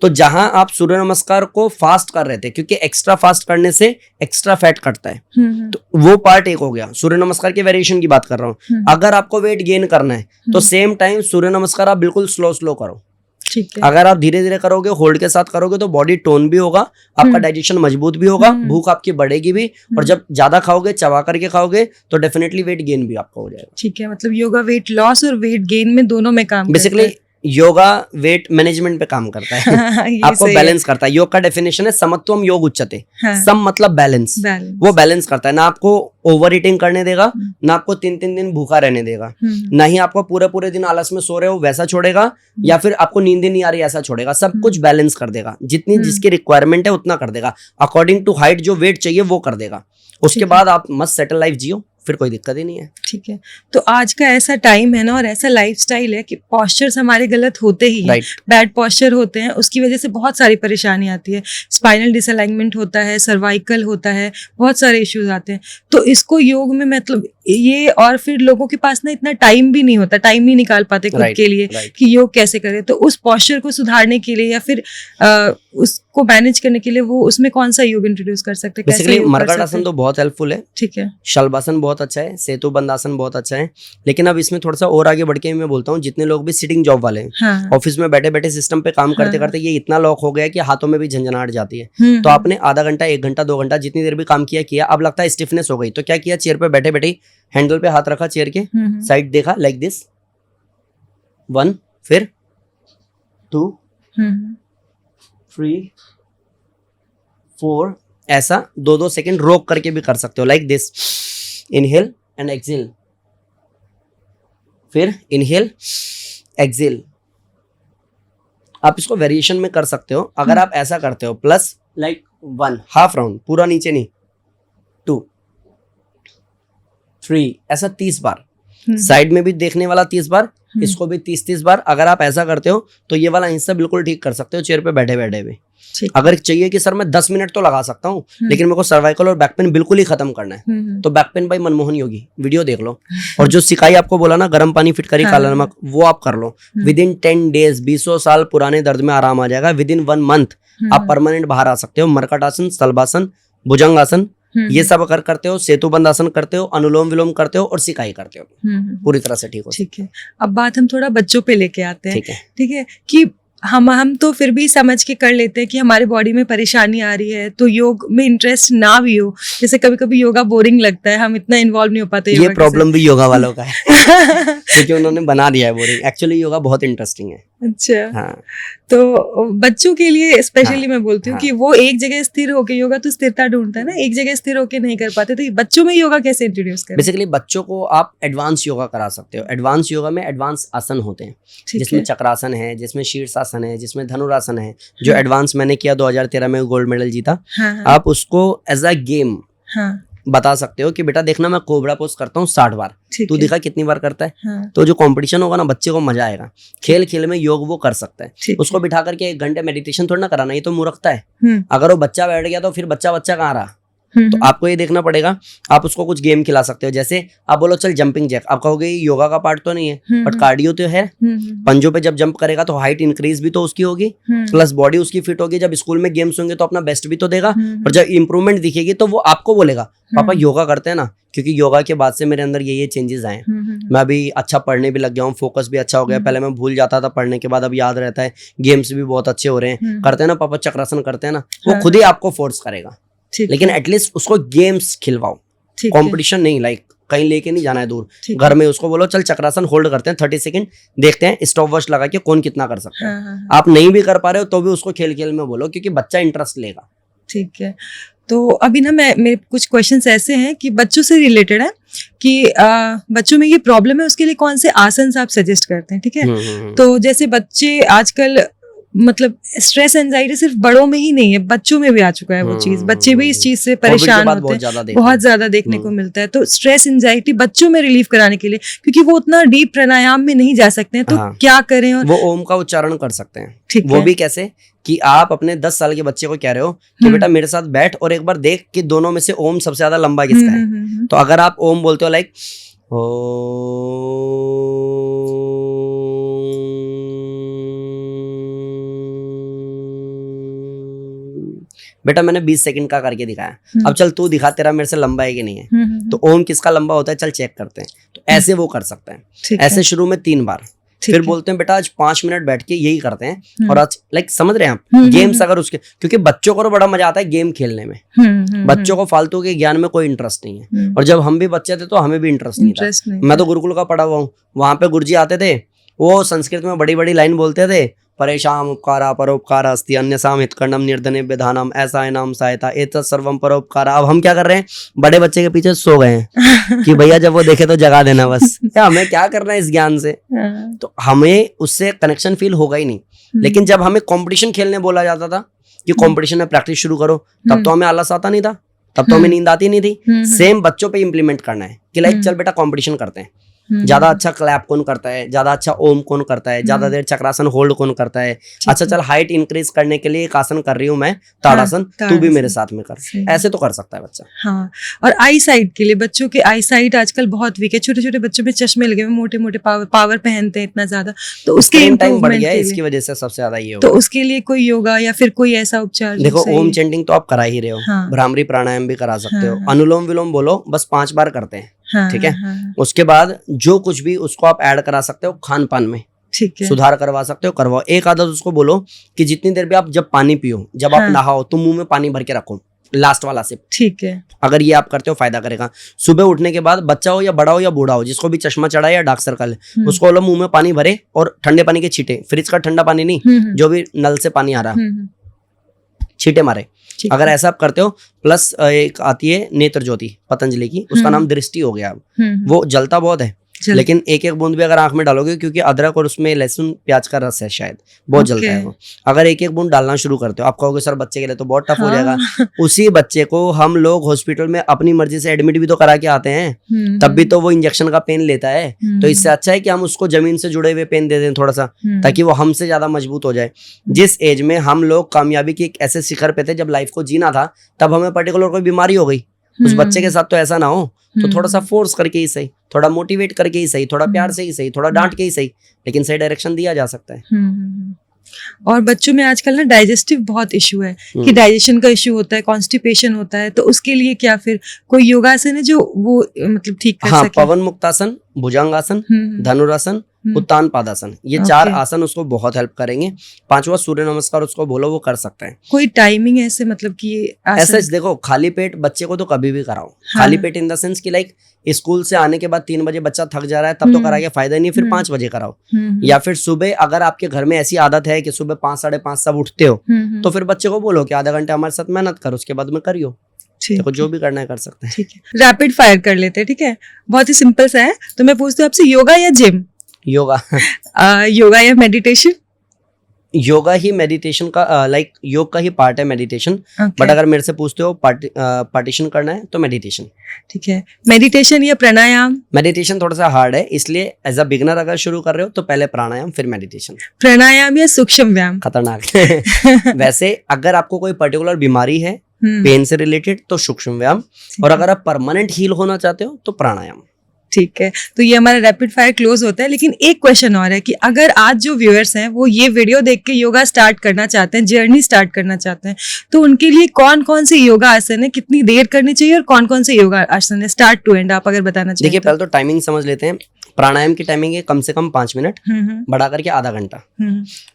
तो जहां आप सूर्य नमस्कार को फास्ट कर रहे थे, क्योंकि एक्स्ट्रा फास्ट करने से एक्स्ट्रा फैट कटता है, तो वो पार्ट एक हो गया। सूर्य नमस्कार के वेरिएशन की बात कर रहा हूँ। अगर आपको वेट गेन करना है तो सेम टाइम सूर्य नमस्कार आप बिल्कुल स्लो करो। ठीक है। अगर आप धीरे धीरे करोगे, होल्ड के साथ करोगे, तो बॉडी टोन भी होगा, आपका डाइजेशन मजबूत भी होगा, भूख आपकी बढ़ेगी भी, और जब ज्यादा खाओगे, चबा करके खाओगे, तो डेफिनेटली वेट गेन भी आपका हो जाएगा। ठीक है, मतलब योगा वेट लॉस और वेट गेन में दोनों में काम बेसिकली योगा वेट मैनेजमेंट पे काम करता है। ये आपको सही बैलेंस करता है। योग का डेफिनेशन है समत्वम योग उच्यते। हाँ, सम मतलब बैलेंस, balance। वो बैलेंस करता है। ना आपको ओवर ईटिंग करने देगा, ना आपको 3-3 दिन भूखा रहने देगा, ना ही आपको पूरे पूरे दिन आलस में सो रहे हो वैसा छोड़ेगा, या फिर आपको नींद ही नहीं आ रही ऐसा छोड़ेगा। सब कुछ बैलेंस कर देगा। जितनी जिसकी रिक्वायरमेंट है उतना कर देगा। अकॉर्डिंग टू हाइट जो वेट चाहिए वो कर देगा। उसके बाद आप मस्त सेटल लाइफ जियो, फिर कोई दिक्कत ही नहीं है। ठीक है। तो आज का ऐसा टाइम है ना, और ऐसा लाइफस्टाइल है कि पॉस्चर्स हमारे गलत होते ही हैं। राइट। बैड पॉस्चर होते हैं, उसकी वजह से बहुत सारी परेशानी आती है। स्पाइनल डिसअलाइनमेंट होता है, सर्वाइकल होता है, बहुत सारे इश्यूज आते हैं। तो इसको योग में मतलब ये, और फिर लोगों के पास ना इतना टाइम भी नहीं होता, टाइम नहीं निकाल पाते खुद Right, के लिए right. कि योग कैसे करें। तो उस पॉस्चर को सुधारने के लिए या फिर उसको मैनेज करने के लिए वो उसमें कौन सा योग इंट्रोड्यूस कर सकते हैं, कैसे बेसिकली योग कर मरकट सकते आसन हैं? तो बहुत हेल्पफुल है। ठीक है। शलभासन बहुत अच्छा है, सेतु बंदासन बहुत अच्छा है। लेकिन अब इसमें थोड़ा सा और आगे बढ़ के मैं बोलता हूँ, जितने लोग भी सिटिंग जॉब वाले हैं, हाँ, ऑफिस में बैठे बैठे सिस्टम पे काम करते हाँ, करते ये इतना लॉक हो गया है कि हाथों में भी झंझनाहट जाती है। तो आपने आधा घंटा, 1 घंटा, 2 घंटा जितनी देर भी काम किया, अब लगता है स्टिफनेस हो गई, तो क्या किया, चेयर पे बैठे बैठे हैंडल पे हाथ रखा, चेयर के साइड देखा, लाइक दिस 1, फिर 2, 3, 4, ऐसा 2-2 सेकंड रोक करके भी कर सकते हो, like this. Inhale and exhale, फिर इनहेल एक्सहेल। आप इसको वेरिएशन में कर सकते हो। अगर आप ऐसा करते हो, प्लस लाइक 1 हाफ राउंड, पूरा नीचे नहीं, 2, 3, ऐसा 30 बार। साइड में भी देखने वाला 30 बार, इसको भी 30-30 बार। अगर आप ऐसा करते हो तो ये वाला हिस्सा बिल्कुल ठीक कर सकते हो, चेयर पे बैठे बैठे भी। अगर चाहिए कि सर मैं 10 मिनट तो लगा सकता हूँ, लेकिन मेरे को सर्वाइकल और बैक पेन बिल्कुल ही खत्म करना है, तो बैक पेन बाय मनमोहन योगी वीडियो देख लो। और जो सिकाई आपको बोला ना, गर्म पानी फिटकरी काला नमक, वो आप कर लो। विद इन 10 डेज 20 साल पुराने दर्द में आराम आ जाएगा। विद इन 1 मंथ आप परमानेंट बाहर आ सकते हो। मरकट आसन, शलभासन, भुजंग आसन, ये सब अगर करते हो, सेतु बंद आसन करते हो, अनुलोम विलोम करते हो और सिकाई करते हो, पूरी तरह से ठीक हो। ठीक है। अब बात हम थोड़ा बच्चों पे लेके आते हैं। ठीक है। ठीक है कि हम तो फिर भी समझ के कर लेते हैं कि हमारे बॉडी में परेशानी आ रही है, तो योग में इंटरेस्ट ना भी हो। जैसे कभी कभी योगा बोरिंग लगता है, हम इतना इन्वॉल्व नहीं हो पाते। ये प्रॉब्लम भी योगा वालों का है क्योंकि उन्होंने बना दिया है बोरिंग। एक्चुअली योगा बहुत इंटरेस्टिंग है। अच्छा। हाँ। तो बच्चों के लिए स्पेशली हाँ, मैं बोलती हूँ हाँ, कि वो एक जगह स्थिर होके, योगा तो स्थिरता ढूंढता है ना, एक जगह स्थिर होके नहीं कर पाते, तो ये बच्चों में योगा कैसे इंट्रोड्यूस करें? बेसिकली बच्चों को आप एडवांस योगा करा सकते हो। एडवांस योगा में एडवांस आसन होते हैं, जिसमें चक्रासन है, जिसमें शीर्षासन है, जिसमें धनुरासन है। जो एडवांस मैंने किया 2013 में, गोल्ड मेडल जीता। आप उसको एज अ गेम बता सकते हो कि बेटा देखना, मैं कोबरा पोज करता हूँ 60 बार, तू दिखा कितनी बार करता है। हाँ। तो जो कंपटीशन होगा ना, बच्चे को मजा आएगा। खेल खेल में योग वो कर सकता है। उसको बिठा करके 1 घंटे मेडिटेशन थोड़ा ना कराना, ये तो मूर्खता है। अगर वो बच्चा बैठ गया तो फिर बच्चा कहाँ रहा। तो आपको ये देखना पड़ेगा। आप उसको कुछ गेम खिला सकते हो, जैसे आप बोलो चल जंपिंग जैक, आप कहोगे योगा का पार्ट तो नहीं है, बट कार्डियो तो है। पंजों पे जब जंप करेगा तो हाइट इंक्रीज भी तो उसकी होगी, प्लस बॉडी उसकी फिट होगी। जब स्कूल में गेम्स होंगे तो अपना बेस्ट भी तो देगा, और जब इंप्रूवमेंट दिखेगी तो वो आपको बोलेगा पापा योगा करते हैं ना, क्योंकि योगा के बाद से मेरे अंदर ये चेंजेस आए। मैं अभी अच्छा पढ़ने भी लग गया हूँ, फोकस भी अच्छा हो गया। पहले मैं भूल जाता था पढ़ने के बाद, अब याद रहता है। गेम्स भी बहुत अच्छे हो रहे हैं। करते हैं ना पापा, चक्रासन करते हैं ना, वो खुद ही आपको फोर्स करेगा। लेकिन एटलीस्ट उसको गेम्स खिलवाओ, कंपटीशन नहीं, लाइक कहीं लेके नहीं जाना है दूर। घर में उसको बोलो चल चक्रासन होल्ड करते हैं 30 सेकंड, देखते हैं स्टॉप वॉच लगा के कौन कितना कर सकता है। आप नहीं भी कर पा रहे हो तो भी उसको खेल खेल में बोलो, क्योंकि बच्चा इंटरेस्ट लेगा। ठीक है। तो अभी ना मेरे कुछ क्वेश्चंस ऐसे हैं कि बच्चों से रिलेटेड है कि बच्चों में ये प्रॉब्लम है, उसके लिए कौन से आसन आप सजेस्ट करते हैं? ठीक है। तो जैसे बच्चे आजकल मतलब स्ट्रेस एंजाइटी सिर्फ बड़ों में ही नहीं है, बच्चों में भी आ चुका है वो चीज। बच्चे भी इस चीज से परेशान होते हैं, बहुत ज्यादा देखने को मिलता है। तो स्ट्रेस एंजाइटी बच्चों में रिलीफ कराने के लिए, क्योंकि वो उतना डीप प्राणायाम में नहीं जा सकते हैं, तो क्या करें? और वो ओम का उच्चारण कर सकते हैं। वो भी कैसे कि आप अपने 10 साल के बच्चे को कह रहे हो कि बेटा मेरे साथ बैठ और एक बार देख कि दोनों में से ओम सबसे ज्यादा लंबा किसका है। तो अगर आप ओम बोलते हो लाइक बेटा मैंने 20 सेकंड का करके दिखाया, अब चल तू दिखा तेरा मेरे से लंबा है कि नहीं है। तो ओम किसका लंबा होता है, चल चेक करते हैं। तो ऐसे वो कर सकते हैं। ऐसे शुरू में 3 बार, फिर बोलते हैं बेटा आज 5 मिनट बैठ के यही करते हैं। और आज लाइक समझ रहे हैं आप गेम्स, अगर उसके, क्योंकि बच्चों को तो बड़ा मजा आता है गेम खेलने में। बच्चों को फालतू के ज्ञान में कोई इंटरेस्ट नहीं है। और जब हम भी बच्चे थे तो हमें भी इंटरेस्ट नहीं था। मैं तो गुरुकुल का पढ़ा हुआ हूँ, वहां पे गुरुजी आते थे वो संस्कृत में बड़ी बड़ी लाइन बोलते थे, परेशान उपकारा परोपकार अस्ति अन्यसाम हितकर्णम निर्धने विधानम ऐसा है नाम सहायता एतत् सर्वम परोपकार। अब हम क्या कर रहे हैं, बड़े बच्चे के पीछे सो गए हैं कि भैया जब वो देखे तो जगा देना बस। क्या हमें क्या करना है इस ज्ञान से, तो हमें उससे कनेक्शन फील होगा ही नहीं। लेकिन जब हमें कंपटीशन खेलने बोला जाता था कि कंपटीशन में प्रैक्टिस शुरू करो, तब तो हमें आलस आता नहीं था, तब तो हमें नींद आती नहीं थी। सेम बच्चों पे इम्प्लीमेंट करना है कि लाइक चल बेटा कंपटीशन करते हैं, ज्यादा अच्छा क्लैप कौन करता है, ज्यादा अच्छा ओम कौन करता है, ज्यादा देर चक्रासन होल्ड कौन करता है। अच्छा चल हाइट इंक्रीज करने के लिए एक आसन कर रही हूँ मैं, ताड़ासन, तू भी मेरे साथ में कर। ऐसे तो कर सकता है बच्चा। हाँ, और आई साइट के लिए, बच्चों के आई साइट आजकल बहुत वीक है, छोटे छोटे बच्चों में चश्मे लगे हुए, मोटे मोटे पावर पहनते हैं इतना ज्यादा, तो उसके टाइम बढ़ गया है, इसकी वजह से सबसे ज्यादा ये तो उसके लिए कोई योगा या फिर कोई ऐसा उपचार? देखो ओम चैंटिंग तो आप करा ही रहे हो, भ्रामरी प्राणायाम भी करा सकते हो, अनुलोम विलोम बोलो, बस 5 बार करते हैं, ठीक है। उसके बाद जो कुछ भी उसको आप ऐड करा सकते हो खान पान में, ठीक है, सुधार करवा सकते हो, करवाओ। एक आदत उसको बोलो कि जितनी देर भी आप जब पानी पियो, जब आप नहाओ, तो मुंह में पानी भर के रखो, लास्ट वाला सिप, ठीक है। अगर ये आप करते हो फायदा करेगा। सुबह उठने के बाद बच्चा हो या बड़ा हो या बूढ़ा हो, जिसको भी चश्मा चढ़ा है या डार्क सर्कल है, उसको बोलो मुंह में पानी भरे और ठंडे पानी के छींटे, फ्रिज का ठंडा पानी नहीं, जो भी नल से पानी आ रहा है, छींटे मारे। अगर ऐसा आप करते हो, प्लस एक आती है नेत्र ज्योति पतंजलि की, उसका नाम दृष्टि हो गया। वो जलता बहुत है, लेकिन एक एक बूंद भी अगर आंख में डालोगे, क्योंकि अदरक और उसमें लहसुन प्याज का रस है, शायद बहुत जलता है वो। अगर एक एक बूंद डालना शुरू करते हो, आप कहोगे सर बच्चे के लिए तो बहुत टफ हो जाएगा। उसी बच्चे को हम लोग हॉस्पिटल में अपनी मर्जी से एडमिट भी तो करा के आते हैं, तब भी तो वो इंजेक्शन का पेन लेता है। तो इससे अच्छा है कि हम उसको जमीन से जुड़े हुए पेन दे दें थोड़ा सा, ताकि वो हमसे ज्यादा मजबूत हो जाए। जिस एज में हम लोग कामयाबी की एक ऐसे शिखर पे थे जब लाइफ को जीना था, तब हमें पर्टिकुलर कोई बीमारी हो गई, उस बच्चे के साथ तो ऐसा ना हो। तो थोड़ा सा फोर्स करके ही सही, थोड़ा मोटिवेट करके ही सही, थोड़ा प्यार से ही सही, थोड़ा डांट के ही सही, लेकिन सही डायरेक्शन दिया जा सकता है। और बच्चों में आजकल ना डाइजेस्टिव बहुत इशू है, कि डाइजेशन का इशू होता है, कॉन्स्टिपेशन होता है, तो उसके लिए क्या फिर कोई योगासन है जो वो मतलब ठीक कर सके? पवन मुक्तासन, भुजंगासन, धनुरासन, उत्तान पादासन, ये 4 आसन उसको बहुत हेल्प करेंगे। 5वां सूर्य नमस्कार उसको बोलो, वो कर सकता है। कोई टाइमिंग ऐसे मतलब कि ऐसा देखो, खाली पेट बच्चे को तो कभी भी कराओ। खाली पेट इन द सेंस कि लाइक स्कूल से आने के बाद 3 बजे बच्चा थक जा रहा है, तब तो कराइए, फायदा नहीं, फिर 5 बजे कराओ। या फिर सुबह अगर आपके घर में ऐसी आदत है कि सुबह 5 साढ़े 5 सब उठते हो, तो फिर बच्चे को बोलो कि आधा घंटा हमारे साथ मेहनत करो, उसके बाद में करियो। देखो जो भी करना है कर सकते हैं। ठीक है, रैपिड फायर कर लेते हैं, ठीक है, बहुत ही सिंपल सा है। तो मैं पूछती हूँ आपसे, योगा या जिम? योगा। योगा या मेडिटेशन? योगा ही मेडिटेशन का लाइक योग का ही पार्ट है मेडिटेशन, बट अगर मेरे से पूछते हो पार्टीशन करना है तो मेडिटेशन। ठीक है, मेडिटेशन या प्राणायाम? मेडिटेशन थोड़ा सा हार्ड है, इसलिए एज अ बिगनर अगर शुरू कर रहे हो तो पहले प्राणायाम फिर मेडिटेशन। प्राणायाम या सूक्ष्म व्यायाम? खतरनाक। वैसे अगर आपको कोई पर्टिकुलर बीमारी है पेन से रिलेटेड तो सूक्ष्म व्यायाम, और अगर आप परमानेंट हील होना चाहते हो तो प्राणायाम। ठीक है, तो ये हमारा रैपिड फायर क्लोज होता है। लेकिन एक क्वेश्चन और है कि अगर आज जो व्यूअर्स हैं वो ये वीडियो देख के योगा स्टार्ट करना चाहते हैं, जर्नी स्टार्ट करना चाहते हैं, तो उनके लिए कौन कौन से योगा आसन है, कितनी देर करनी चाहिए, और कौन कौन से योगा आसन है स्टार्ट टू एंड, आप अगर बताना चाहिए? देखिए पहले तो टाइमिंग समझ लेते हैं। प्राणायाम की टाइमिंग है कम से कम 5 मिनट, बढ़ा करके आधा घंटा।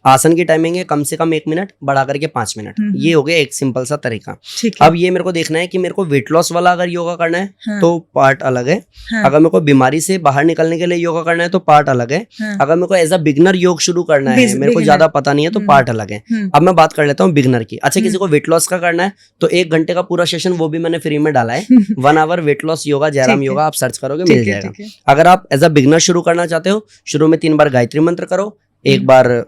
आसन की टाइमिंग है कम से कम 1 मिनट, बढ़ा करके 5 मिनट। ये हो गया एक सिंपल सा तरीका। अब ये मेरे को देखना है कि मेरे को वेट लॉस वाला अगर योगा करना है तो पार्ट अलग है, अगर मेरे को बीमारी से बाहर निकलने के लिए योगा करना है तो पार्ट अलग है, अगर मेरे को एज अ बिगनर योग शुरू करना है, मेरे को ज्यादा पता नहीं है तो पार्ट अलग है। अब मैं बात कर लेता हूँ बिगनर की। अच्छा, किसी को वेट लॉस का करना है तो 1 घंटे का पूरा सेशन, वो भी मैंने फ्री में डाला है, 1 hour weight loss yoga, Jairam yoga, आप सर्च करोगे मिल जाएगा। अगर आप एज अ बिगनर शुरू करना चाहते हो, शुरू में 3 बार गायत्री मंत्र करो, एक बार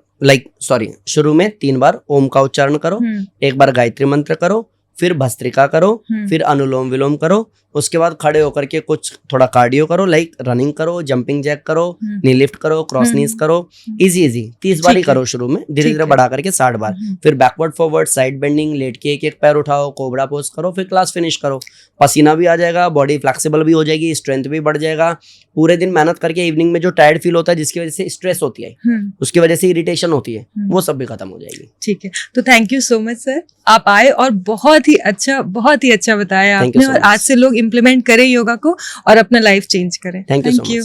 शुरू में 3 बार ओम का उच्चारण करो, एक बार गायत्री मंत्र करो, फिर भस्त्रिका करो, फिर अनुलोम विलोम करो, उसके बाद खड़े होकर के कुछ थोड़ा कार्डियो करो, लाइक रनिंग करो, जंपिंग जैक करो, नी लिफ्ट करो, क्रॉस नीज करो, इजी 30 बार ही करो शुरू में, धीरे धीरे बढ़ा करके 60 बार, फिर बैकवर्ड फॉरवर्ड, साइड बेंडिंग, लेट के एक पैर उठाओ, कोबरा पोज करो, फिर क्लास फिनिश करो। पसीना भी आ जाएगा, बॉडी फ्लेक्सिबल भी हो जाएगी, स्ट्रेंथ भी बढ़ जाएगा। पूरे दिन मेहनत करके इवनिंग में जो टायर्ड फील होता है, जिसकी वजह से स्ट्रेस होती है, उसकी वजह से इरिटेशन होती है, वो सब भी खत्म हो जाएगी। ठीक है, तो thank you so much sir, आप आए और बहुत ही अच्छा बताया आपने, और आज से लोग इम्प्लीमेंट करें योगा को और अपना लाइफ चेंज करें। Thank you.